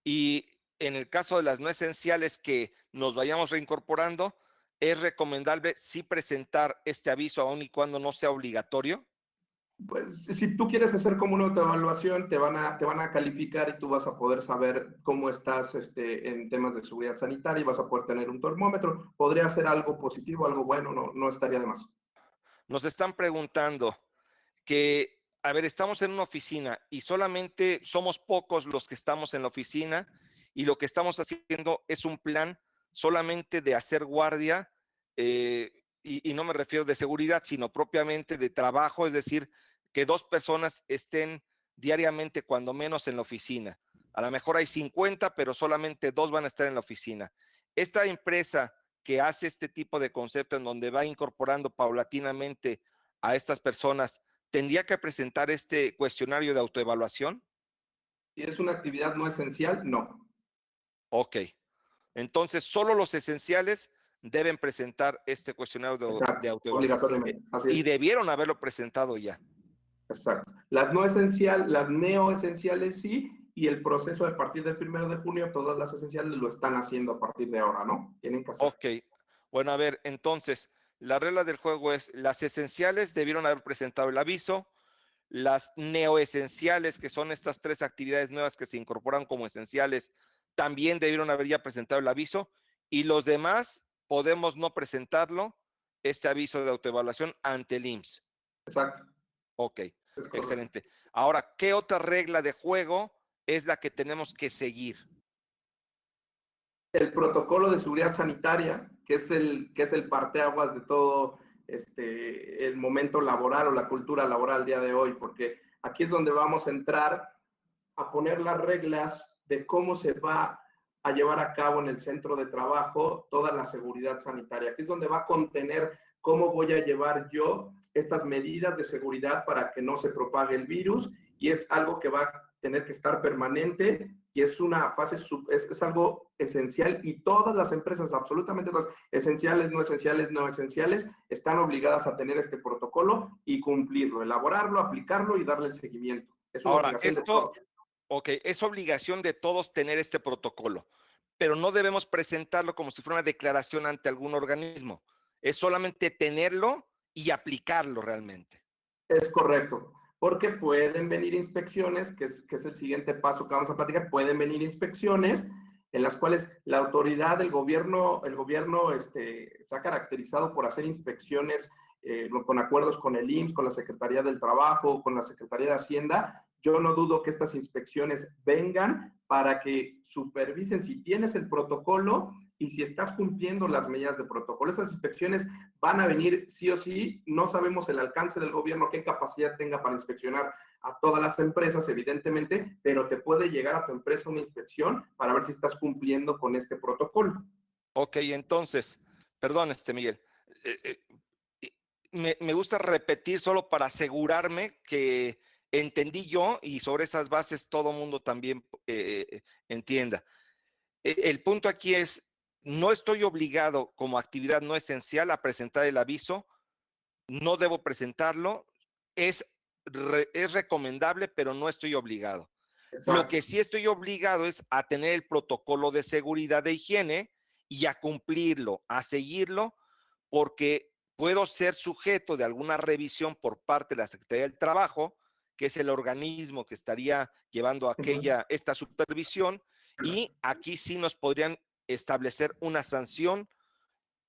Y en el caso de las no esenciales que nos vayamos reincorporando, ¿es recomendable sí presentar este aviso aun y cuando no sea obligatorio? Pues si tú quieres hacer como una autoevaluación, te van a calificar y tú vas a poder saber cómo estás en temas de seguridad sanitaria y vas a poder tener un termómetro. Podría ser algo positivo, algo bueno, no estaría de más. Nos están preguntando que, a ver, estamos en una oficina y solamente somos pocos los que estamos en la oficina y lo que estamos haciendo es un plan solamente de hacer guardia, y no me refiero de seguridad, sino propiamente de trabajo, es decir, que 2 personas estén diariamente cuando menos en la oficina. A lo mejor hay 50, pero solamente 2 van a estar en la oficina. Esta empresa que hace este tipo de concepto en donde va incorporando paulatinamente a estas personas, ¿tendría que presentar este cuestionario de autoevaluación? Si es una actividad no esencial, no. Ok. Entonces, solo los esenciales deben presentar este cuestionario de Exacto, autoevaluación. obligatoriamente, así Y es. debieron haberlo presentado ya. Exacto. Las no esenciales, las neo esenciales sí, y el proceso a partir del 1 de junio, todas las esenciales lo están haciendo a partir de ahora, ¿no? Tienen que hacer. Ok. Bueno, a ver, entonces, la regla del juego es, las esenciales debieron haber presentado el aviso, las neoesenciales, que son estas 3 actividades nuevas que se incorporan como esenciales, también debieron haber ya presentado el aviso, y los demás podemos no presentarlo, este aviso de autoevaluación ante el IMSS. Exacto. Ok, Es correcto. excelente. Ahora, ¿qué otra regla de juego es la que tenemos que seguir? El protocolo de seguridad sanitaria, que es el parteaguas de todo el momento laboral o la cultura laboral día de hoy, porque aquí es donde vamos a entrar a poner las reglas de cómo se va a llevar a cabo en el centro de trabajo toda la seguridad sanitaria. Aquí es donde va a contener cómo voy a llevar yo estas medidas de seguridad para que no se propague el virus, y es algo que va a tener que estar permanente y es una fase, es algo esencial, y todas las empresas, absolutamente todas, esenciales, no esenciales, no esenciales, están obligadas a tener este protocolo y cumplirlo, elaborarlo, aplicarlo y darle el seguimiento. Es una Ahora, obligación de todos. ok, es obligación de todos tener este protocolo, pero no debemos presentarlo como si fuera una declaración ante algún organismo. Es solamente tenerlo y aplicarlo realmente. Es correcto, porque pueden venir inspecciones, que es el siguiente paso que vamos a platicar, pueden venir inspecciones en las cuales la autoridad, el gobierno se ha caracterizado por hacer inspecciones con acuerdos con el IMSS, con la Secretaría del Trabajo, con la Secretaría de Hacienda. Yo no dudo que estas inspecciones vengan para que supervisen si tienes el protocolo y si estás cumpliendo las medidas de protocolo. Esas inspecciones van a venir sí o sí. No sabemos el alcance del gobierno, qué capacidad tenga para inspeccionar a todas las empresas, evidentemente, pero te puede llegar a tu empresa una inspección para ver si estás cumpliendo con este protocolo. Ok, entonces, perdón, Miguel, me gusta repetir solo para asegurarme que entendí yo y sobre esas bases todo mundo también entienda. El punto aquí es, no estoy obligado como actividad no esencial a presentar el aviso, no debo presentarlo, es recomendable, pero no estoy obligado. Lo Exacto. que sí estoy obligado es a tener el protocolo de seguridad de higiene y a cumplirlo, a seguirlo, porque puedo ser sujeto de alguna revisión por parte de la Secretaría del Trabajo, que es el organismo que estaría llevando esta supervisión, y aquí sí nos podrían establecer una sanción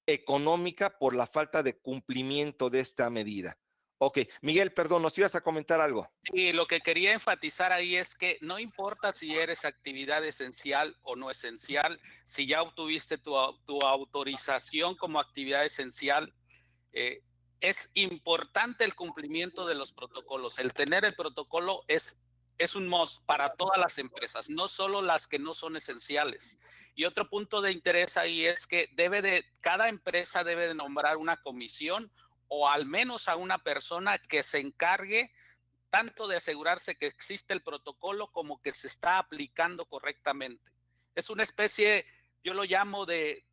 económica por la falta de cumplimiento de esta medida. Ok, Miguel, perdón, ¿nos ibas a comentar algo? Sí, lo que quería enfatizar ahí es que no importa si eres actividad esencial o no esencial, si ya obtuviste tu autorización como actividad esencial, es importante el cumplimiento de los protocolos. El tener el protocolo es un must para todas las empresas, no solo las que no son esenciales. Y otro punto de interés ahí es que cada empresa debe de nombrar una comisión o al menos a una persona que se encargue tanto de asegurarse que existe el protocolo como que se está aplicando correctamente. Es una especie, yo lo llamo de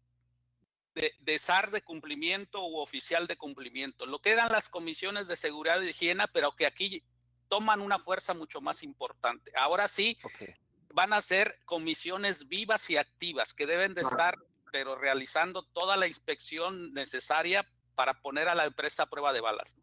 SAR de cumplimiento u oficial de cumplimiento. Lo que eran las comisiones de seguridad y higiene, pero que aquí toman una fuerza mucho más importante. Ahora sí, Ok. van a ser comisiones vivas y activas que deben de estar, pero realizando toda la inspección necesaria para poner a la empresa a prueba de balas.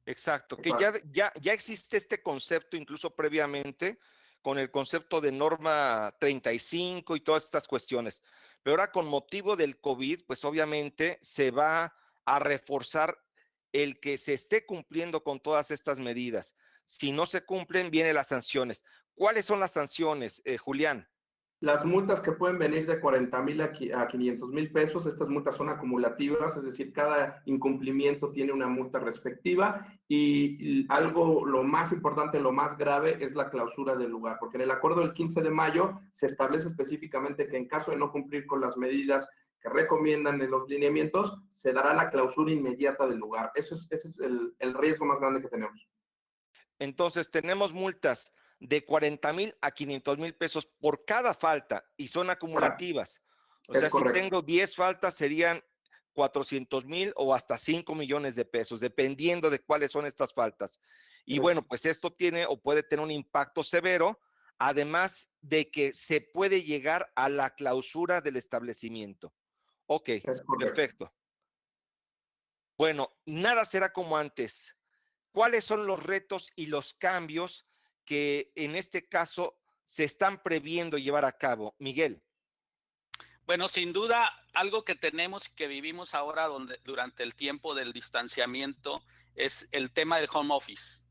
Exacto, que ya existe este concepto incluso previamente con el concepto de norma 35 y todas estas cuestiones. Pero ahora con motivo del COVID, pues obviamente se va a reforzar el que se esté cumpliendo con todas estas medidas. Si no se cumplen, vienen las sanciones. ¿Cuáles son las sanciones, Julián? Las multas que pueden venir de 40,000 a 500,000 pesos, estas multas son acumulativas, es decir, cada incumplimiento tiene una multa respectiva y algo, lo más importante, lo más grave es la clausura del lugar, porque en el acuerdo del 15 de mayo se establece específicamente que en caso de no cumplir con las medidas que recomiendan en los lineamientos, se dará la clausura inmediata del lugar. Ese es el riesgo más grande que tenemos. Entonces, tenemos multas de 40,000 a 500,000 pesos por cada falta y son acumulativas. O sea, si tengo 10 faltas serían 400,000 o hasta 5 millones de pesos, dependiendo de cuáles son estas faltas. Y bueno, pues esto tiene o puede tener un impacto severo, además de que se puede llegar a la clausura del establecimiento. Ok, perfecto. Bueno, nada será como antes. ¿Cuáles son los retos y los cambios que en este caso se están previendo llevar a cabo? Miguel. Bueno, sin duda, algo que tenemos y que vivimos ahora durante el tiempo del distanciamiento es el tema del home office.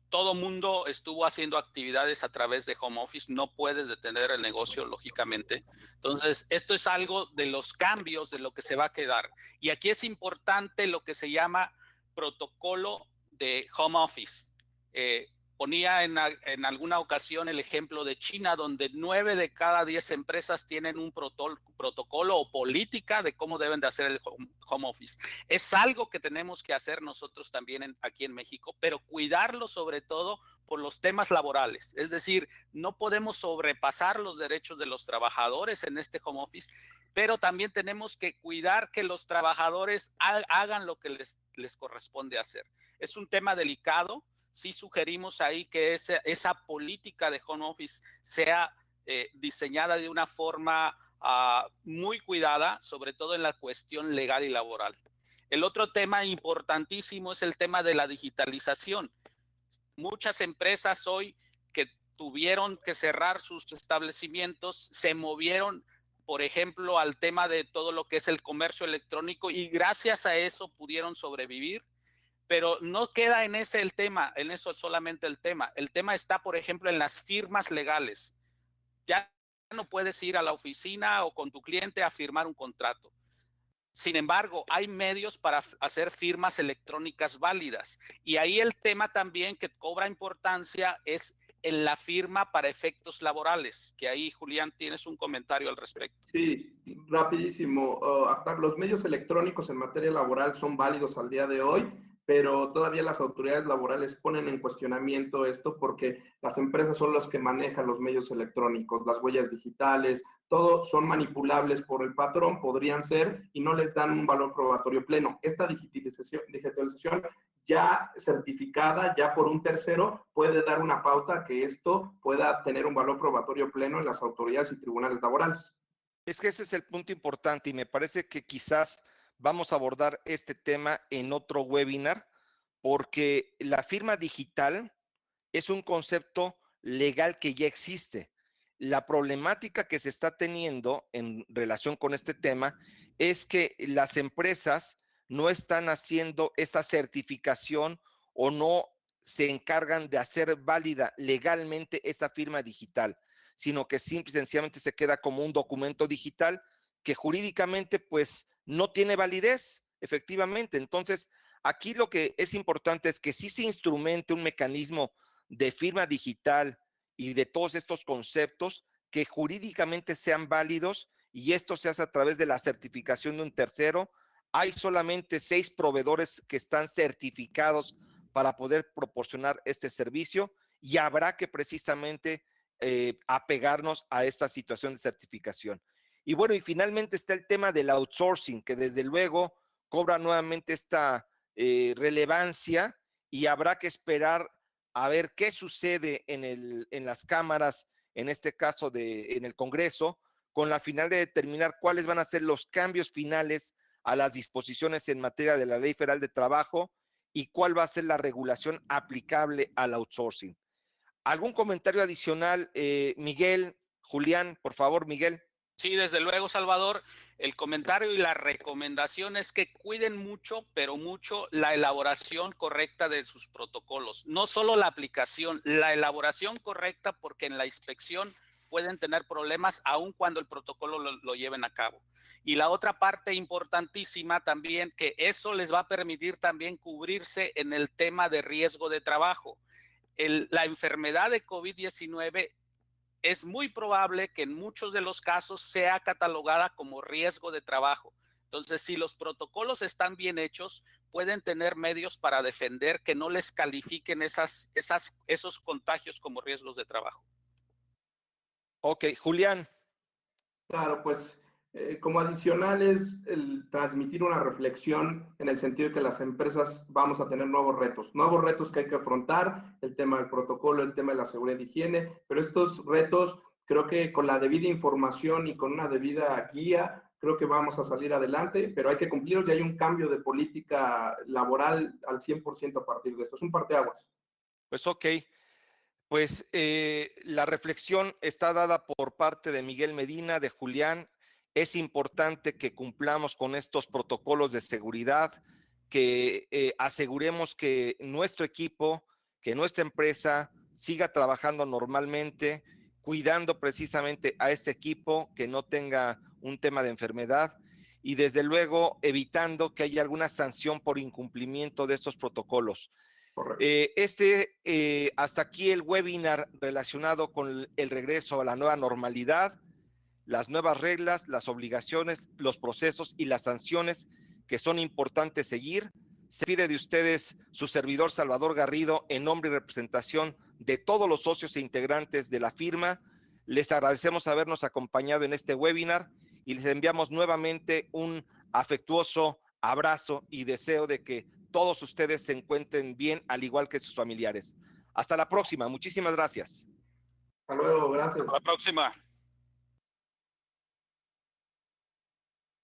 Todo mundo estuvo haciendo actividades a través de home office, no puedes detener el negocio, lógicamente. Entonces, esto es algo de los cambios de lo que se va a quedar. Y aquí es importante lo que se llama protocolo de home office. Ponía en alguna ocasión el ejemplo de China, donde 9 de cada 10 empresas tienen un protocolo o política de cómo deben de hacer el home office. Es algo que tenemos que hacer nosotros también aquí en México, pero cuidarlo sobre todo por los temas laborales. Es decir, no podemos sobrepasar los derechos de los trabajadores en este home office, pero también tenemos que cuidar que los trabajadores hagan lo que les corresponde hacer. Es un tema delicado. Sí sugerimos ahí que esa política de home office sea diseñada de una forma muy cuidada, sobre todo en la cuestión legal y laboral. El otro tema importantísimo es el tema de la digitalización. Muchas empresas hoy que tuvieron que cerrar sus establecimientos se movieron, por ejemplo, al tema de todo lo que es el comercio electrónico y gracias a eso pudieron sobrevivir. Pero no queda en ese el tema, en eso solamente el tema. El tema está, por ejemplo, en las firmas legales. Ya no puedes ir a la oficina o con tu cliente a firmar un contrato. Sin embargo, hay medios para hacer firmas electrónicas válidas. Y ahí el tema también que cobra importancia es en la firma para efectos laborales, que ahí, Julián, tienes un comentario al respecto. Sí, rapidísimo. Los medios electrónicos en materia laboral son válidos al día de hoy, pero todavía las autoridades laborales ponen en cuestionamiento esto porque las empresas son las que manejan los medios electrónicos, las huellas digitales, todo son manipulables por el patrón, podrían ser, y no les dan un valor probatorio pleno. Esta digitalización ya certificada, ya por un tercero, puede dar una pauta que esto pueda tener un valor probatorio pleno en las autoridades y tribunales laborales. Es que ese es el punto importante y me parece que quizás vamos a abordar este tema en otro webinar, porque la firma digital es un concepto legal que ya existe. La problemática que se está teniendo en relación con este tema es que las empresas no están haciendo esta certificación o no se encargan de hacer válida legalmente esa firma digital, sino que simple y sencillamente se queda como un documento digital que jurídicamente pues no tiene validez, efectivamente. Entonces, aquí lo que es importante es que sí se instrumente un mecanismo de firma digital y de todos estos conceptos que jurídicamente sean válidos y esto se hace a través de la certificación de un tercero. Hay solamente 6 proveedores que están certificados para poder proporcionar este servicio y habrá que precisamente apegarnos a esta situación de certificación. Y bueno, y finalmente está el tema del outsourcing, que desde luego cobra nuevamente esta relevancia y habrá que esperar a ver qué sucede en las cámaras en este caso en el Congreso, con la final de determinar cuáles van a ser los cambios finales a las disposiciones en materia de la Ley Federal de Trabajo y cuál va a ser la regulación aplicable al outsourcing. ¿Algún comentario adicional, Miguel, Julián? Por favor, Miguel. Sí, desde luego, Salvador. El comentario y la recomendación es que cuiden mucho, pero mucho, la elaboración correcta de sus protocolos. No solo la aplicación, la elaboración correcta, porque en la inspección pueden tener problemas aun cuando el protocolo lo lleven a cabo. Y la otra parte importantísima también, que eso les va a permitir también cubrirse en el tema de riesgo de trabajo. La enfermedad de COVID-19 es muy probable que en muchos de los casos sea catalogada como riesgo de trabajo. Entonces, si los protocolos están bien hechos, pueden tener medios para defender que no les califiquen esos contagios como riesgos de trabajo. Ok, Julián. Claro, pues como adicional es el transmitir una reflexión en el sentido de que las empresas vamos a tener nuevos retos que hay que afrontar, el tema del protocolo, el tema de la seguridad y higiene, pero estos retos creo que con la debida información y con una debida guía, creo que vamos a salir adelante, pero hay que cumplirlos y hay un cambio de política laboral al 100% a partir de esto. Es un parteaguas. Pues ok. Pues la reflexión está dada por parte de Miguel Medina, de Julián. Es importante que cumplamos con estos protocolos de seguridad, que aseguremos que nuestro equipo, que nuestra empresa siga trabajando normalmente, cuidando precisamente a este equipo, que no tenga un tema de enfermedad y desde luego evitando que haya alguna sanción por incumplimiento de estos protocolos. Hasta aquí el webinar relacionado con el regreso a la nueva normalidad, las nuevas reglas, las obligaciones, los procesos y las sanciones que son importantes seguir. Se pide de ustedes su servidor Salvador Garrido en nombre y representación de todos los socios e integrantes de la firma. Les agradecemos habernos acompañado en este webinar y les enviamos nuevamente un afectuoso abrazo y deseo de que todos ustedes se encuentren bien, al igual que sus familiares. Hasta la próxima. Muchísimas gracias. Hasta luego. Gracias. Hasta la próxima.